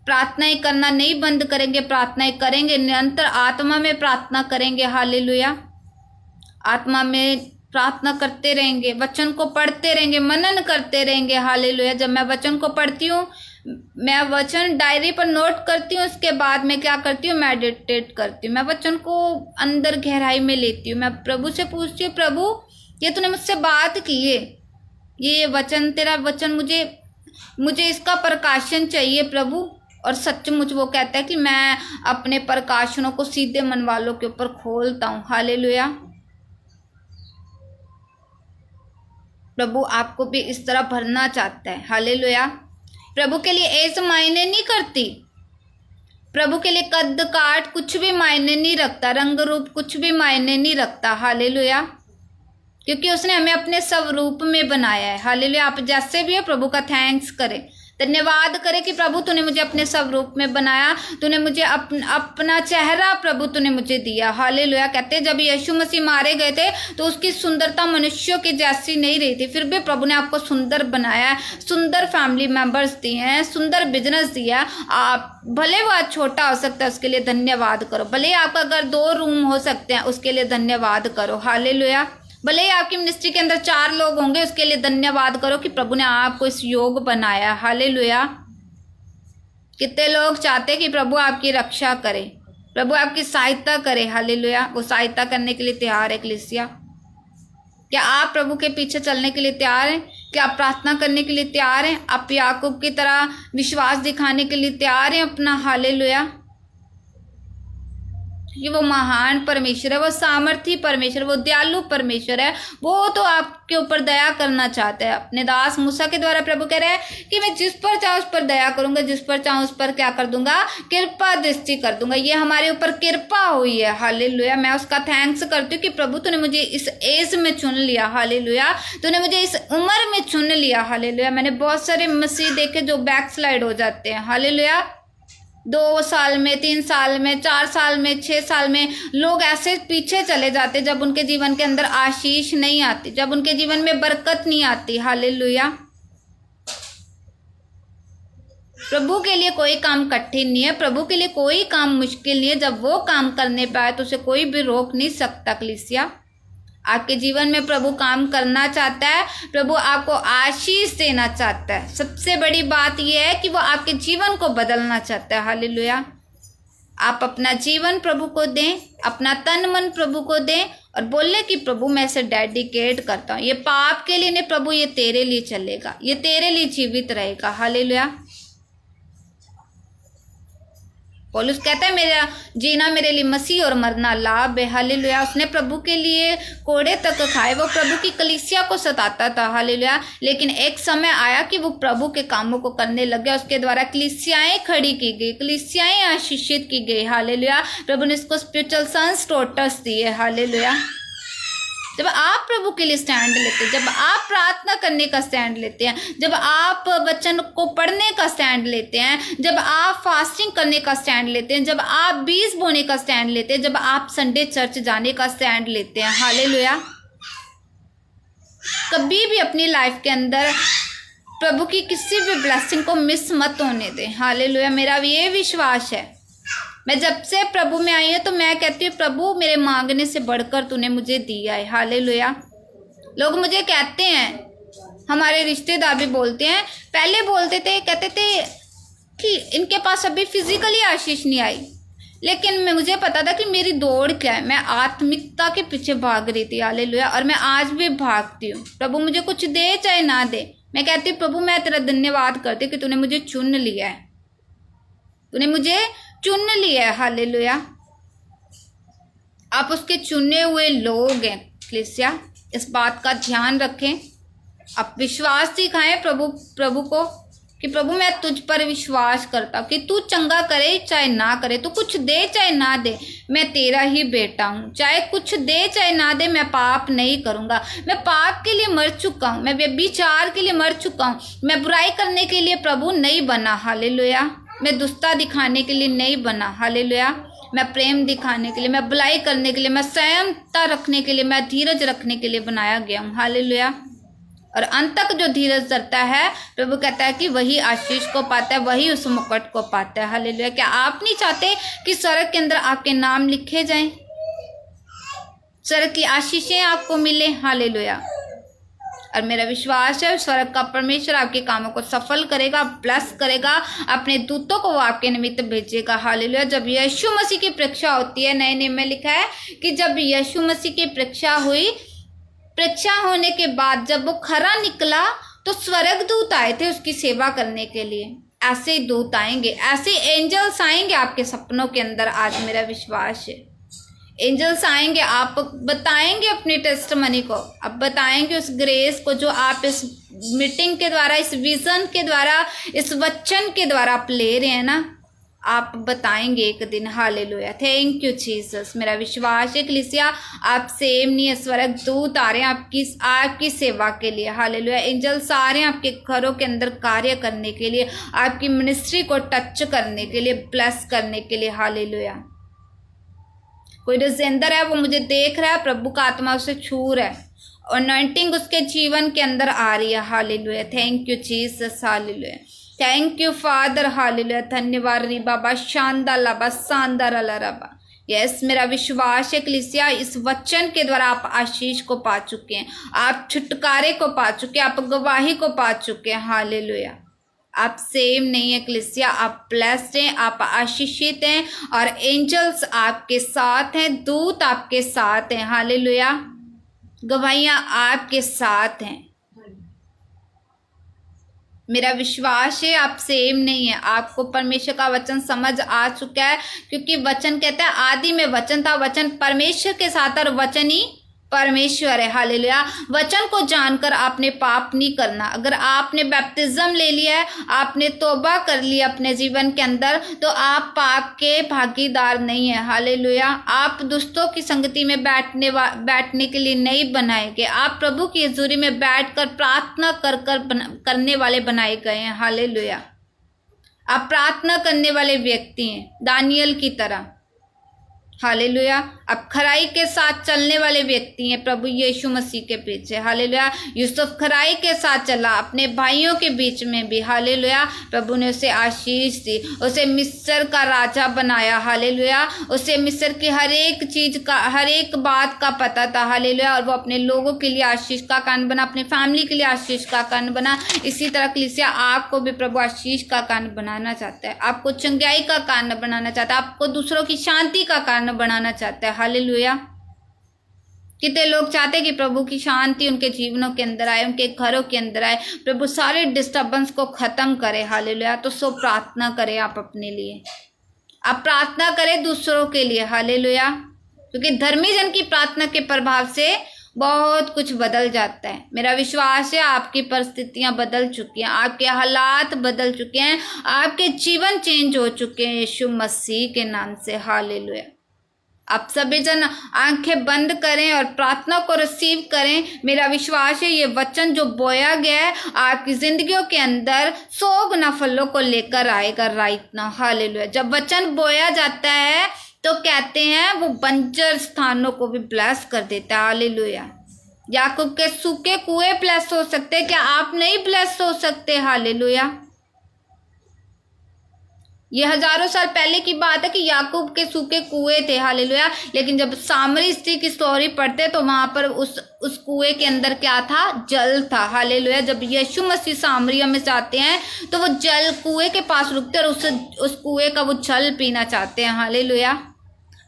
प्रार्थनाएं करना नहीं बंद करेंगे, प्रार्थनाएं करेंगे, निरंतर आत्मा में प्रार्थना करेंगे। हालेलुया। आत्मा में प्रार्थना करते रहेंगे, वचन को पढ़ते रहेंगे, मनन करते रहेंगे। हालेलुया। जब मैं वचन को पढ़ती हूँ, मैं वचन डायरी पर नोट करती हूँ, उसके बाद मैं क्या करती हूँ, मेडिटेट करती हूँ। मैं वचन को अंदर गहराई में लेती हूँ। मैं प्रभु से पूछती हूँ, प्रभु ये तूने मुझसे बात की है, ये वचन तेरा वचन मुझे इसका प्रकाशन चाहिए प्रभु। और सचमुच वो कहता है कि मैं अपने प्रकाशनों को सीधे मन वालों के ऊपर खोलता हूँ। हालेलुया। प्रभु आपको भी इस तरह भरना चाहता है। हालेलुया। प्रभु के लिए एज मायने नहीं करती, प्रभु के लिए कद काट कुछ भी मायने नहीं रखता, रंग रूप कुछ भी मायने नहीं रखता। हालेलुया। क्योंकि उसने हमें अपने स्वरूप में बनाया है। हालेलुया। आप जैसे भी हो प्रभु का थैंक्स करें, धन्यवाद करें कि प्रभु तूने मुझे अपने स्वरूप में बनाया, तूने मुझे अपना चेहरा प्रभु तूने मुझे दिया। हालेलुया। कहते हैं जब यीशु मसीह मारे गए थे तो उसकी सुंदरता मनुष्यों की जैसी नहीं रही थी, फिर भी प्रभु ने आपको सुंदर बनाया, सुंदर फैमिली मेंबर्स दिए हैं, सुंदर बिजनेस दिया। आप भले वो आज छोटा हो सकता है, उसके लिए धन्यवाद करो। भले आपका अगर 2 रूम हो सकते हैं, उसके लिए धन्यवाद करो। हालेलुया। भले ही आपकी मिनिस्ट्री के अंदर 4 लोग होंगे, उसके लिए धन्यवाद करो कि प्रभु ने आपको इस योग बनाया। हालेलुया। कितने लोग चाहते हैं कि प्रभु आपकी रक्षा करे, प्रभु आपकी सहायता करे। हालेलुया। वो सहायता करने के लिए तैयार है कलीसिया। क्या आप प्रभु के पीछे चलने के लिए तैयार हैं? क्या आप प्रार्थना करने के लिए तैयार हैं? आप याकूब की तरह विश्वास दिखाने के लिए तैयार हैं अपना? हालेलुया। कि वो महान परमेश्वर है, वो सामर्थी परमेश्वर, वो दयालु परमेश्वर है, वो तो आपके ऊपर दया करना चाहता है। अपने दास मूसा के द्वारा प्रभु कह रहे हैं कि मैं जिस पर चाहूँ उस पर दया करूंगा, जिस पर चाहूँ उस पर क्या कर दूंगा, कृपा दृष्टि कर दूंगा। ये हमारे ऊपर कृपा हुई है। हालेलुया। मैं उसका थैंक्स करती हूँ कि प्रभु तूने मुझे इस एज में चुन लिया। हालेलुया। तूने मुझे इस उम्र में चुन लिया। हालेलुया। मैंने बहुत सारे मसीह देखे जो बैक स्लाइड हो जाते हैं। हालेलुया। 2 साल में, 3 साल में, 4 साल में, 6 साल में लोग ऐसे पीछे चले जाते जब उनके जीवन के अंदर आशीष नहीं आती, जब उनके जीवन में बरकत नहीं आती। हालेलुया। प्रभु के लिए कोई काम कठिन नहीं है, प्रभु के लिए कोई काम मुश्किल नहीं है। जब वो काम करने पे आए तो उसे कोई भी रोक नहीं सकता। कलीसिया, आपके जीवन में प्रभु काम करना चाहता है, प्रभु आपको आशीष देना चाहता है। सबसे बड़ी बात यह है कि वो आपके जीवन को बदलना चाहता है। हालेलुया। आप अपना जीवन प्रभु को दें, अपना तन मन प्रभु को दें और बोले कि प्रभु मैं इसे डेडिकेट करता हूँ। ये पाप के लिए नहीं प्रभु, ये तेरे लिए चलेगा, ये तेरे लिए जीवित रहेगा। हालेलुया। पौलुस कहता है मेरा जीना मेरे लिए मसीह और मरना लाभ है। हालेलुया। उसने प्रभु के लिए कोड़े तक खाए, वो प्रभु की कलीसिया को सताता था। हालेलुया। लेकिन एक समय आया कि वो प्रभु के कामों को करने लग गया, उसके द्वारा कलीसियाएं खड़ी की गई, कलीसियाएं आशीषित की गई। हालेलुया। प्रभु ने इसको स्पिरिचुअल सन्स डॉटर्स दिए। हालेलुया। जब आप प्रभु के लिए स्टैंड लेते हैं, जब आप प्रार्थना करने का स्टैंड लेते हैं, जब आप वचन को पढ़ने का स्टैंड लेते हैं, जब आप फास्टिंग करने का स्टैंड लेते हैं, जब आप बीज बोने का स्टैंड लेते हैं, जब आप संडे चर्च जाने का स्टैंड लेते हैं। हालेलुया। कभी भी अपनी लाइफ के अंदर प्रभु की किसी भी ब्लेसिंग को मिस मत होने दें। हालेलुया। मेरा ये विश्वास है, मैं जब से प्रभु में आई हूँ तो मैं कहती हूँ प्रभु मेरे मांगने से बढ़कर तूने मुझे दिया है। हालेलुया। लोग मुझे कहते हैं, हमारे रिश्तेदार भी बोलते हैं, पहले बोलते थे, कहते थे कि इनके पास अभी फिजिकली आशीष नहीं आई, लेकिन मुझे पता था कि मेरी दौड़ क्या है। मैं आत्मिकता के पीछे भाग रही थी। हालेलुया। और मैं आज भी भागती हूँ। प्रभु मुझे कुछ दे चाहे ना दे, मैं कहती हूँ प्रभु मैं तेरा धन्यवाद करती हूँ कि तूने मुझे चुन लिया है, तूने मुझे चुन लिया है। हालेलुया। आप उसके चुने हुए लोग हैं। कलीसिया, इस बात का ध्यान रखें। आप विश्वास दिखाएं प्रभु को कि प्रभु मैं तुझ पर विश्वास करता हूँ कि तू चंगा करे चाहे ना करे, तू कुछ दे चाहे ना दे, मैं तेरा ही बेटा हूँ। चाहे कुछ दे चाहे ना दे, मैं पाप नहीं करूँगा। मैं पाप के लिए मर चुका हूँ, मैं व्यभिचार के लिए मर चुका हूँ। मैं बुराई करने के लिए प्रभु नहीं बना, हालेलुया। मैं दुष्टता दिखाने के लिए नहीं बना, हालेलुया। मैं प्रेम दिखाने के लिए, मैं भलाई करने के लिए, मैं संयमता रखने के लिए, मैं धीरज रखने के लिए बनाया गया हूँ, हालेलुया। और अंत तक जो धीरज धरता है, प्रभु कहता है कि वही आशीष को पाता है, वही उस मुकुट को पाता है, हालेलुया। क्या आप नहीं चाहते कि स्वर्ग के अंदर आपके नाम लिखे जाएं, स्वर्ग की आशीषें आपको मिले, हालेलुया। और मेरा विश्वास है स्वर्ग का परमेश्वर आपके कामों को सफल करेगा, ब्लेस करेगा, अपने दूतों को वो आपके निमित्त भेजेगा, हालेलुया। जब यीशु मसीह की परीक्षा होती है, नए नियम में लिखा है कि जब यीशु मसीह की परीक्षा हुई, परीक्षा होने के बाद जब वो खरा निकला तो स्वर्ग दूत आए थे उसकी सेवा करने के लिए। ऐसे दूत आएंगे, ऐसे एंजल्स आएंगे आपके सपनों के अंदर। आज मेरा विश्वास है एंजल्स आएंगे, आप बताएंगे अपनी टेस्टमनी को, आप बताएंगे उस ग्रेस को जो आप इस मीटिंग के द्वारा, इस विजन के द्वारा, इस वचन के द्वारा आप ले रहे हैं ना, आप बताएंगे एक दिन, हालेलुया। Thank you Jesus. मेरा विश्वास है कलीसिया आप सेम नहीं है, स्वर्ग दूत आ रहे हैं आपकी सेवा के लिए, हालेलुया। एंजल्स आ रहे हैं आपके घरों के अंदर कार्य करने के लिए, आपकी मिनिस्ट्री को टच करने के लिए, ब्लेस करने के लिए, हालेलुया। कोई डिजेंडर है, वो मुझे देख रहा है, प्रभु का आत्मा उसे छू रहा है, अनॉइंटिंग उसके जीवन के अंदर आ रही है, hallelujah. Thank you Jesus, hallelujah. Thank you Father, hallelujah. धन्यवाद री बाबा, शानदार लाबा, शानदार अला रबा। यस, मेरा विश्वास है कलीसिया इस वचन के द्वारा आप आशीष को पा चुके हैं, आप छुटकारे को पा चुके हैं, आप गवाही को पा चुके हैं, हालेलुया। आप सेम नहीं है कलीसिया, आप ब्लेस्ड हैं, आप आशीषित हैं, और एंजल्स आपके साथ हैं, दूत आपके साथ हैं, हालेलुया। गवाहियाँ आपके साथ हैं। मेरा विश्वास है आप सेम नहीं है, आपको परमेश्वर का वचन समझ आ चुका है, क्योंकि वचन कहता है आदि में वचन था, वचन परमेश्वर के साथ, और वचन ही परमेश्वर है, हालेलुया। वचन को जानकर आपने पाप नहीं करना। अगर आपने बैप्टिज्म ले लिया है, आपने तौबा कर लिया अपने जीवन के अंदर, तो आप पाप के भागीदार नहीं है, हालेलुया। आप दुष्टों की संगति में बैठने के लिए नहीं बनाए गए, आप प्रभु की हजूरी में बैठकर प्रार्थना करने वाले बनाए गए हैं, हालेलुया। आप प्रार्थना करने वाले व्यक्ति हैं, दानियल की तरह, हालेलुया। अब खराई के साथ चलने वाले व्यक्ति हैं प्रभु यीशु मसीह के पीछे, हालेलुया। यूसुफ खराई के साथ चला अपने भाइयों के बीच में भी, हालेलुया। प्रभु ने उसे आशीष दी, उसे मिस्र का राजा बनाया, हालेलुया। उसे मिस्र की हर एक चीज का, हर एक बात का पता था, हालेलुया। और वो अपने लोगों के लिए आशीष का कारण बना, अपनी फैमिली के लिए आशीष का कारण बना। इसी तरह कलीसिया आपको भी प्रभु आशीष का कारण बनाना चाहता है, आपको चंगाई का कारण बनाना चाहता है, आपको दूसरों की शांति का कारण बनाना चाहता है, हालेलुया। कितने लोग चाहते हैं कि प्रभु की शांति उनके जीवनों के अंदर आए, उनके घरों के अंदर आए, प्रभु सारे डिस्टर्बेंस को खत्म करे, हालेलुया। तो सो प्रार्थना करें आप अपने लिए, आप प्रार्थना करें दूसरों के लिए, हालेलुया। क्योंकि धर्मी जन की प्रार्थना के प्रभाव से बहुत कुछ बदल जाता है। मेरा विश्वास है आपकी परिस्थितियां बदल चुकी हैं, आपके हालात बदल चुके हैं, आपके जीवन चेंज हो चुके हैं यीशु मसीह के नाम से, हालेलुया। आप सभी जन आंखें बंद करें और प्रार्थना को रिसीव करें। मेरा विश्वास है ये वचन जो बोया गया है आपकी जिंदगियों के अंदर 100 गुना फलों को लेकर आएगा राइट नाउ, हालेलुया। जब वचन बोया जाता है तो कहते हैं वो बंजर स्थानों को भी ब्लेस कर देता है, हालेलुया। याकूब के सूखे कुएं ब्लेस हो सकते हैं, क्या आप नहीं ब्लेस हो सकते, हालेलुया। ये हजारों साल पहले की बात है कि याकूब के सूखे कुएं थे, हालेलुया। लेकिन जब सामरी स्त्री की स्टोरी पढ़ते तो वहां पर उस कुएं के अंदर क्या था, जल था, हालेलुया। जब यीशु मसीह सामरिया में जाते हैं तो वो जल कुएं के पास रुकते और उस कुएं का वो जल पीना चाहते हैं, हालेलुया।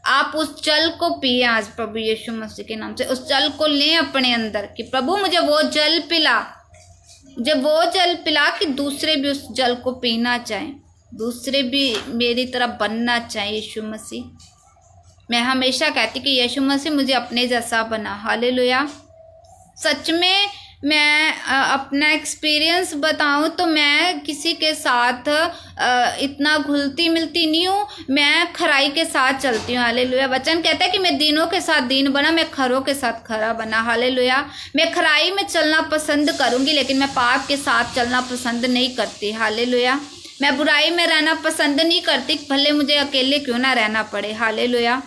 आप उस जल को पिए आज प्रभु यीशु मसीह के नाम से, उस जल को लें अपने अंदर कि प्रभु मुझे वो जल पिला, मुझे वो जल पिला कि दूसरे भी उस जल को पीना चाहें, दूसरे भी मेरी तरह बनना चाहिए यीशु मसीह। मैं हमेशा कहती कि यीशु मसीह मुझे अपने जैसा बना, हालेलुया। सच में मैं अपना एक्सपीरियंस बताऊं तो मैं किसी के साथ इतना घुलती मिलती नहीं हूँ। मैं खराई के साथ चलती हूँ। हालेलुया। वचन कहता है कि मैं दीनों के साथ दीन बना, मैं खरों के साथ खरा बना। हालेलुया। मैं खराई में चलना पसंद करूँगी, लेकिन मैं पाप के साथ चलना पसंद नहीं करती। हालेलुया। मैं बुराई में रहना पसंद नहीं करती, भले मुझे अकेले क्यों ना रहना पड़े। हालेलुया।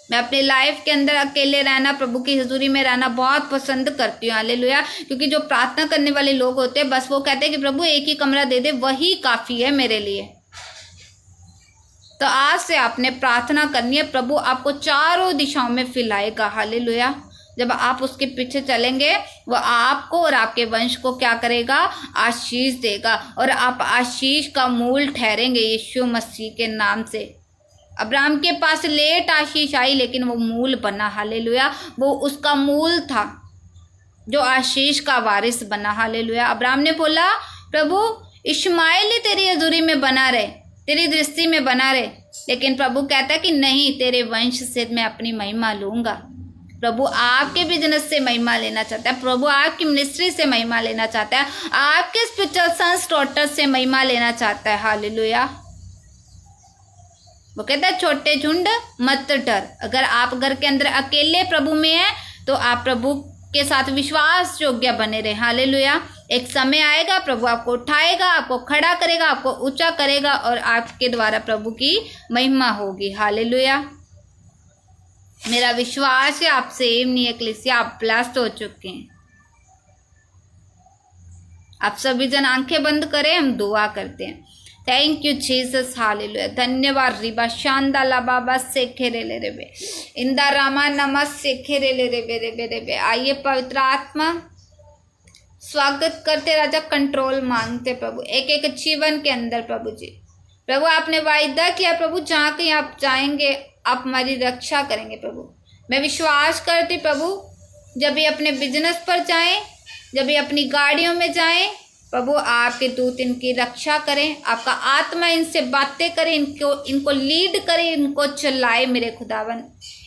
मैं अपनी लाइफ के अंदर अकेले रहना, प्रभु की हजूरी में रहना बहुत पसंद करती हूँ। हालेलुया। क्योंकि जो प्रार्थना करने वाले लोग होते हैं, बस वो कहते हैं कि प्रभु एक ही कमरा दे दे, वही काफ़ी है मेरे लिए। तो आज से आपने प्रार्थना करनी है, प्रभु आपको चारों दिशाओं में फैलाएगा। हालेलुया। जब आप उसके पीछे चलेंगे, वो आपको और आपके वंश को क्या करेगा? आशीष देगा, और आप आशीष का मूल ठहरेंगे यीशु मसीह के नाम से। अब्राहम के पास लेट आशीष आई, लेकिन वो मूल बना। हालेलुया। वो उसका मूल था जो आशीष का वारिस बना। हालेलुया। अब्राहम ने बोला, प्रभु इश्माइल ही तेरी हजूरी में बना रहे, तेरी दृष्टि में बना रहे। लेकिन प्रभु कहता है कि नहीं, तेरे वंश से मैं अपनी महिमा लूंगा। प्रभु आपके बिजनेस से महिमा लेना चाहता है, प्रभु आपकी मिनिस्ट्री से महिमा लेना चाहता है, आपके स्पिरिचुअल सन्स डॉटर से महिमा लेना चाहता है। हालेलुया। वो कहता है छोटे झुंड मत डर। अगर आप घर के अंदर अकेले प्रभु में हैं, तो आप प्रभु के साथ विश्वास योग्य बने रहे। हालेलुया। एक समय आएगा, प्रभु आपको उठाएगा, आपको खड़ा करेगा, आपको ऊंचा करेगा, और आपके द्वारा प्रभु की महिमा होगी। हालेलुया। मेरा विश्वास है आप सेम नहीं एक्लेसिया, आप ब्लेस्ड हो चुके हैं। आप सभी जन आंखें बंद करें, हम दुआ करते हैं। Thank you Jesus. हालेलुया। धन्यवाद। रिबा शांदा ला बाबा सेखे रे ले रेबे इंदा रामा नमस सेखे रे ले रेबे रेबे रेबे। आइए पवित्र आत्मा, स्वागत करते राजा, कंट्रोल मांगते प्रभु एक एक जीवन के अंदर। प्रभु जी, प्रभु आपने वायदा किया प्रभु, जहाँ कहीं आप जाएंगे आप हमारी रक्षा करेंगे। प्रभु मैं विश्वास करती प्रभु, जब भी अपने बिजनेस पर जाएं, जब भी अपनी गाड़ियों में जाएं, प्रभु आपके दूत इनकी रक्षा करें, आपका आत्मा इनसे बातें करे, इनको लीड करे, इनको चलाए। मेरे खुदावन,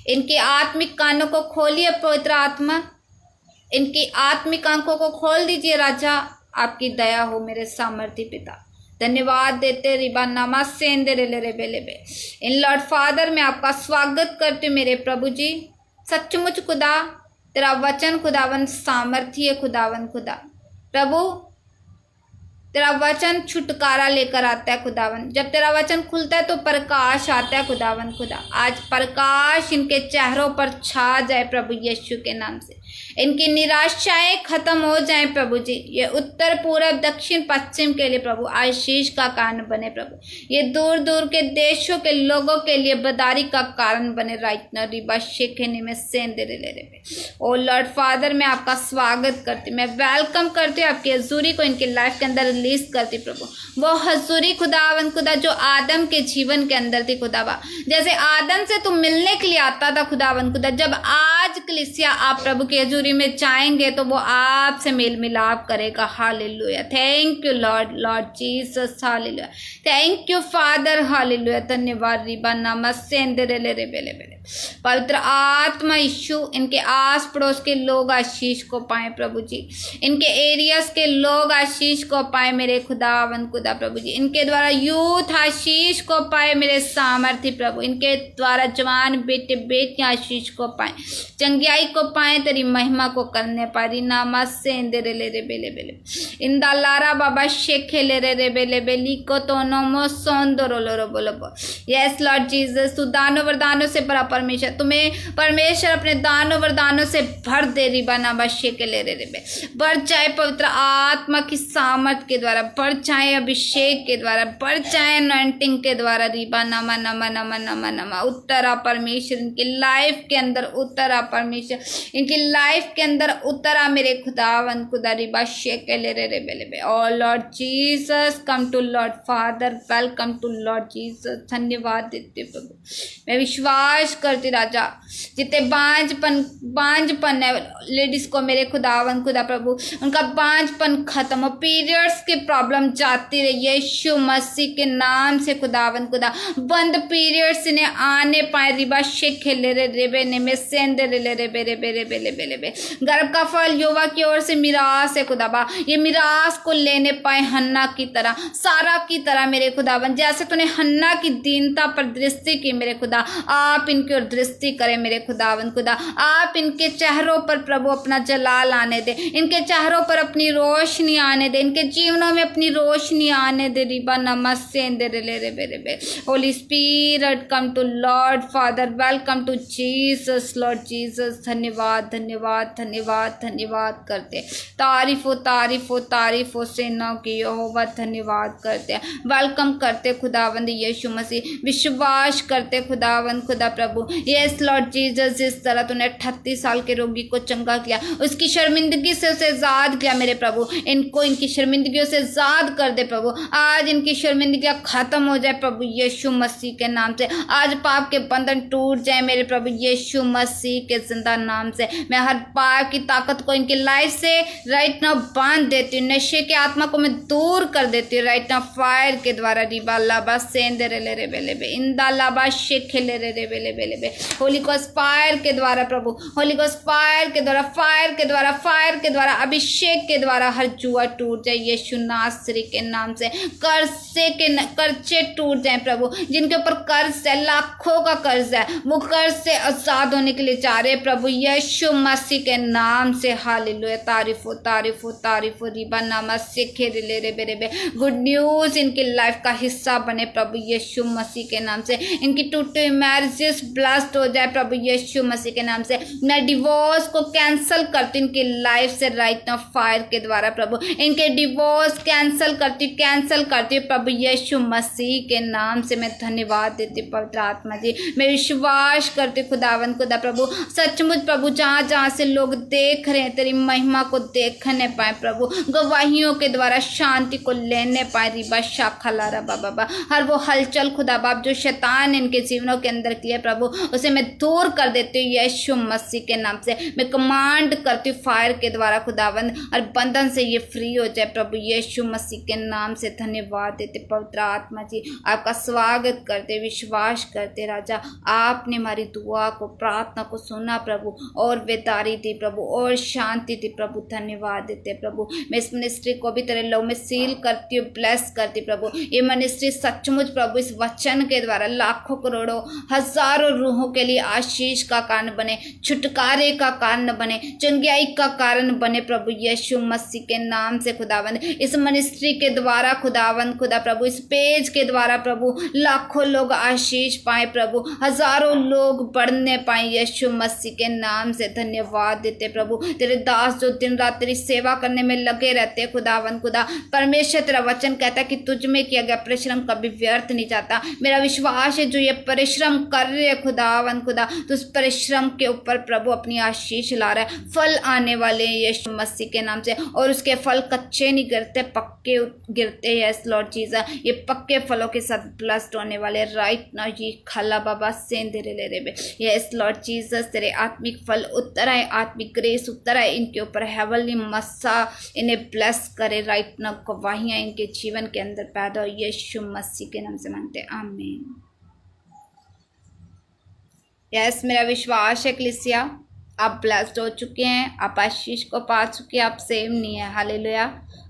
इनकी आत्मिक कानों को खोलिए पवित्र आत्मा, इनकी आत्मिक आंखों को खोल दीजिए राजा। आपकी दया हो मेरे सामर्थ्य पिता। धन्यवाद देते रिबा नामा सेंदे रे रे बेले। इन लॉर्ड फादर मैं आपका स्वागत करती हूँ मेरे प्रभु जी। सचमुच खुदा तेरा वचन खुदावन सामर्थ्य खुदावन। खुदा प्रभु तेरा वचन छुटकारा लेकर आता है खुदावन। जब तेरा वचन खुलता है तो प्रकाश आता है खुदावन। खुदा आज प्रकाश इनके चेहरों पर छा जाए प्रभु यीशु के नाम से। इनकी निराशाएं खत्म हो जाएं प्रभु जी। ये उत्तर पूर्व दक्षिण पश्चिम के लिए प्रभु आशीष का कारण बने प्रभु। ये दूर दूर के देशों के लोगों के लिए बदारी का कारण बने। राइट ना रिबा शेखने में सेंदे ले रे। ओ लॉर्ड फादर मैं आपका स्वागत करती, मैं वेलकम करती हूँ आपकी हजूरी को इनकी लाइफ के अंदर रिलीज करती प्रभु। वो हजूरी खुदावन खुदा जो आदम के जीवन के अंदर थी खुदावा, जैसे आदम से तुम मिलने के लिए आता था खुदावन खुदा, जब आज कलीसिया आप प्रभु की हजूरी में जाएंगे तो वो आपसे मेल मिलाप करेगा। Hallelujah. Thank you Lord, Lord Jesus. Hallelujah. Thank you Father. Hallelujah. धन्यवाद रिबा नमस्ते रे बेले। पवित्र आत्मा यीशु इनके आस पड़ोस के लोग आशीष को पाए प्रभु जी। इनके एरियाज के लोग आशीष को पाए मेरे खुदावन खुदा प्रभु जी। इनके द्वारा यूथ आशीष को पाए मेरे सामर्थ्य प्रभु। इनके द्वारा जवान बेटे बेटियां आशीष को पाए, चंगियाई को पाए, तेरी महिमा को करने पारी नामा से रे बेले इंदा लारा बाबा शेखे ले रे बेले बेली को तो नमो सोंदरो लो बोलो। यस लॉर्ड जीसस, तू दानों वरदानों से भरा परमेश्वर, तुम्हें परमेश्वर अपने दानों वरदानों से भर दे। रिबा नामा शेखे ले रे बे बढ़ जाए पवित्र आत्मा की सामर्थ के द्वारा, बढ़ जाए अभिषेक के द्वारा, बढ़ जाए अनॉइंटिंग के द्वारा। रिबा नामा नमा नमा नमा नमा उत्तरा परमेश्वर इनकी लाइफ के अंदर, उत्तरा परमेश्वर इनकी लाइफ के अंदर, उत्तरा मेरे खुदावन खुदा। रिबा शेखे ले रे बेले। Oh Lord Jesus, come to Lord father, welcome to Lord Jesus. धन्यवाद देते प्रभु। मैं विश्वास करती राजा, जितने बांझपन है लेडीज को मेरे खुदावन खुदा प्रभु, उनका बांझपन खत्म हो, पीरियड्स की प्रॉब्लम जाती रही है यीशु मसीह के नाम से खुदावन खुदा। बंद पीरियड्स इन्हें आने पाए, रिबा शेख खेले रे रेबे ने में सेंदे रे रे बेरे बेरे बेले बेले बे। गर्भ का फल युवा की ओर से मिरास है खुदाबा, ये मिरास को लेने पाए हन्ना की तरह, सारा की तरह मेरे खुदावन। जैसे तूने हन्ना की दीनता पर दृष्टि की मेरे खुदा, आप इनकी ओर दृष्टि करें मेरे खुदावन खुदा। आप इनके चेहरों पर प्रभु अपना जलाल आने दे, इनके चेहरों पर अपनी रोशनी आने दे, इनके जीवनों में अपनी रोशनी आने दे। रिबा नमस्ते रे। Holy spirit come to Lord father, welcome to Jesus, lord Jesus. धन्यवाद धन्यवाद धन्यवाद धन्यवाद करते, तारीफ हो सेनाओं की यहोवा, धन्यवाद करते हैं, वेलकम करते खुदावंद यीशु मसीह, विश्वास करते खुदावंद खुदा प्रभु। यस लॉर्ड जीसस, जिस तरह तूने 38 साल के रोगी को चंगा किया, उसकी शर्मिंदगी से उसे आजाद किया मेरे प्रभु, इनको इनकी शर्मिंदगियों से आजाद कर दे प्रभु। आज इनकी शर्मिंदगियां खत्म हो जाए प्रभु यीशु मसीह के नाम से। आज पाप के बंधन टूट जाए मेरे प्रभु यीशु मसीह के जिंदा नाम से। मैं हर पाप की ताकत को इनकी लाइफ से राइट नाउ बांध देती हूँ, नशे की आत्मा को मैं दूर कर देती हूँ राइट नाउ फायर के द्वारा। रिबा लाबा सेंदे रे ले रे बेले बे, इंदा लाबा शेख ले रे रे बेले बेले बे। होली गोस्ट फायर के द्वारा प्रभु, होली गोस्ट फायर के द्वारा, फायर के द्वारा, फायर के द्वारा, अभिषेक के द्वारा हर जुआ टूट जाए यीशु नासरी के नाम से। कर्जे टूट जाए प्रभु, जिनके ऊपर कर्ज है, लाखों का कर्ज है, वो कर्ज से आजाद होने के लिए जा रहे प्रभु यीशु मसीह के नाम से। हालेलुया, तारीफ हो रिबा नामा सीखे ले रे बेरे बे। गुड न्यूज इनकी लाइफ का हिस्सा बने प्रभु यीशु मसीह के नाम से। इनकी टूटी मैरिजेस ब्लास्ट हो जाए प्रभु यीशु मसीह के नाम से। मैं डिवोर्स को कैंसिल करती हूँ इनकी लाइफ से राइट नाउ फायर के द्वारा प्रभु। इनके डिवोर्स कैंसिल करती हूँ प्रभु यीशु मसीह के नाम से। मैं धन्यवाद देती पवित्र आत्मा जी, मैं विश्वास करती खुदावन खुदा प्रभु। सचमुच प्रभु, जहाँ जहाँ से लोग देख रहे हैं तेरी महिमा को देखने पाए प्रभु, गवाहियों के द्वारा शांति को लेने पाए। रिबा शाखा लारा बाबा, हर वो हलचल खुदा बाप जो शैतान इनके जीवनों के अंदर किया प्रभु, उसे मैं दूर कर देती हूँ यीशु मसीह के नाम से। मैं कमांड करती हूँ फायर के द्वारा खुदावंद, और बंधन से ये फ्री हो जाए प्रभु यीशु मसीह के नाम से। धन्यवाद देते पवित्र आत्मा जी, आपका स्वागत करते, विश्वास करते राजा, आपने हमारी दुआ को, प्रार्थना को सुना प्रभु, और वेदारी दी प्रभु, और शांति दी प्रभु। धन्यवाद देते प्रभु। मैं इस मिनिस्ट्री को भी तेरे लव में सील करती हूँ, ब्लेस करती प्रभु। ये मिनिस्ट्री सचमुच प्रभु इस वचन के द्वारा लाखों करोड़ों हजारों रूहों के लिए आशीष का कारण बने, छुटकारे का कारण बने, चंगाई का कारण बने प्रभु यीशु मसीह के नाम से। खुदावंद इस मिनिस्ट्री के द्वारा खुदावंद खुदा प्रभु, इस पेज के द्वारा प्रभु लाखों लोग आशीष पाए प्रभु, हजारों लोग बढ़ने पाए यीशु मसीह के नाम से। धन्यवाद देते प्रभु। तेरे दास जो दिन रात तेरी सेवा करने में लगे रहते खुदावंद खुदा, परमेश्वर तेरा वचन कहता है कि तुझ में किया गया परिश्रम कभी व्यर्थ नहीं जाता। मेरा विश्वास है जो ये परिश्रम कर रहे खुदावंद खुदा, तो उस परिश्रम के ऊपर प्रभु अपनी आशीष ला रहा है। फल आने वाले हैं यीशु मसीह के नाम से, और उसके फल कच्चे नहीं गिरते, पक्के गिरते हैं। यस लॉर्ड जीसस, ये पक्के फलों के साथ ब्लेस्ड होने वाले राइट नाउ जी। खला बाबा सेंदे ले रे बे। यस लॉर्ड जीसस, तेरे आत्मिक फल उतर आए, आत्मिक ग्रेस उतर आए इनके ऊपर, हेवनली मस्सा इन्हें ब्लेस करे राइट नाउ। गवाहियां इनके जीवन के अंदर पैदा हो यीशु मसीह के नाम से मांगते हैं, आमीन। यस, मेरा विश्वास है कलीसिया, आप ब्लेस्ड हो चुके हैं, आप आशीष को पा चुके हैं, आप सेम नहीं है। हालेलुया।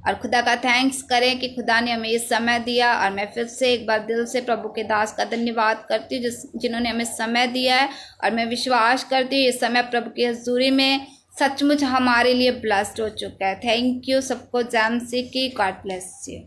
और खुदा का थैंक्स करें कि खुदा ने हमें ये समय दिया। और मैं फिर से एक बार दिल से प्रभु के दास का धन्यवाद करती हूँ जिन्होंने हमें समय दिया है। और मैं विश्वास करती हूँ ये समय प्रभु की हजूरी में सचमुच हमारे लिए ब्लेस्ड हो चुका है। थैंक यू सबको, जैम सी की, गॉड ब्लेस यू।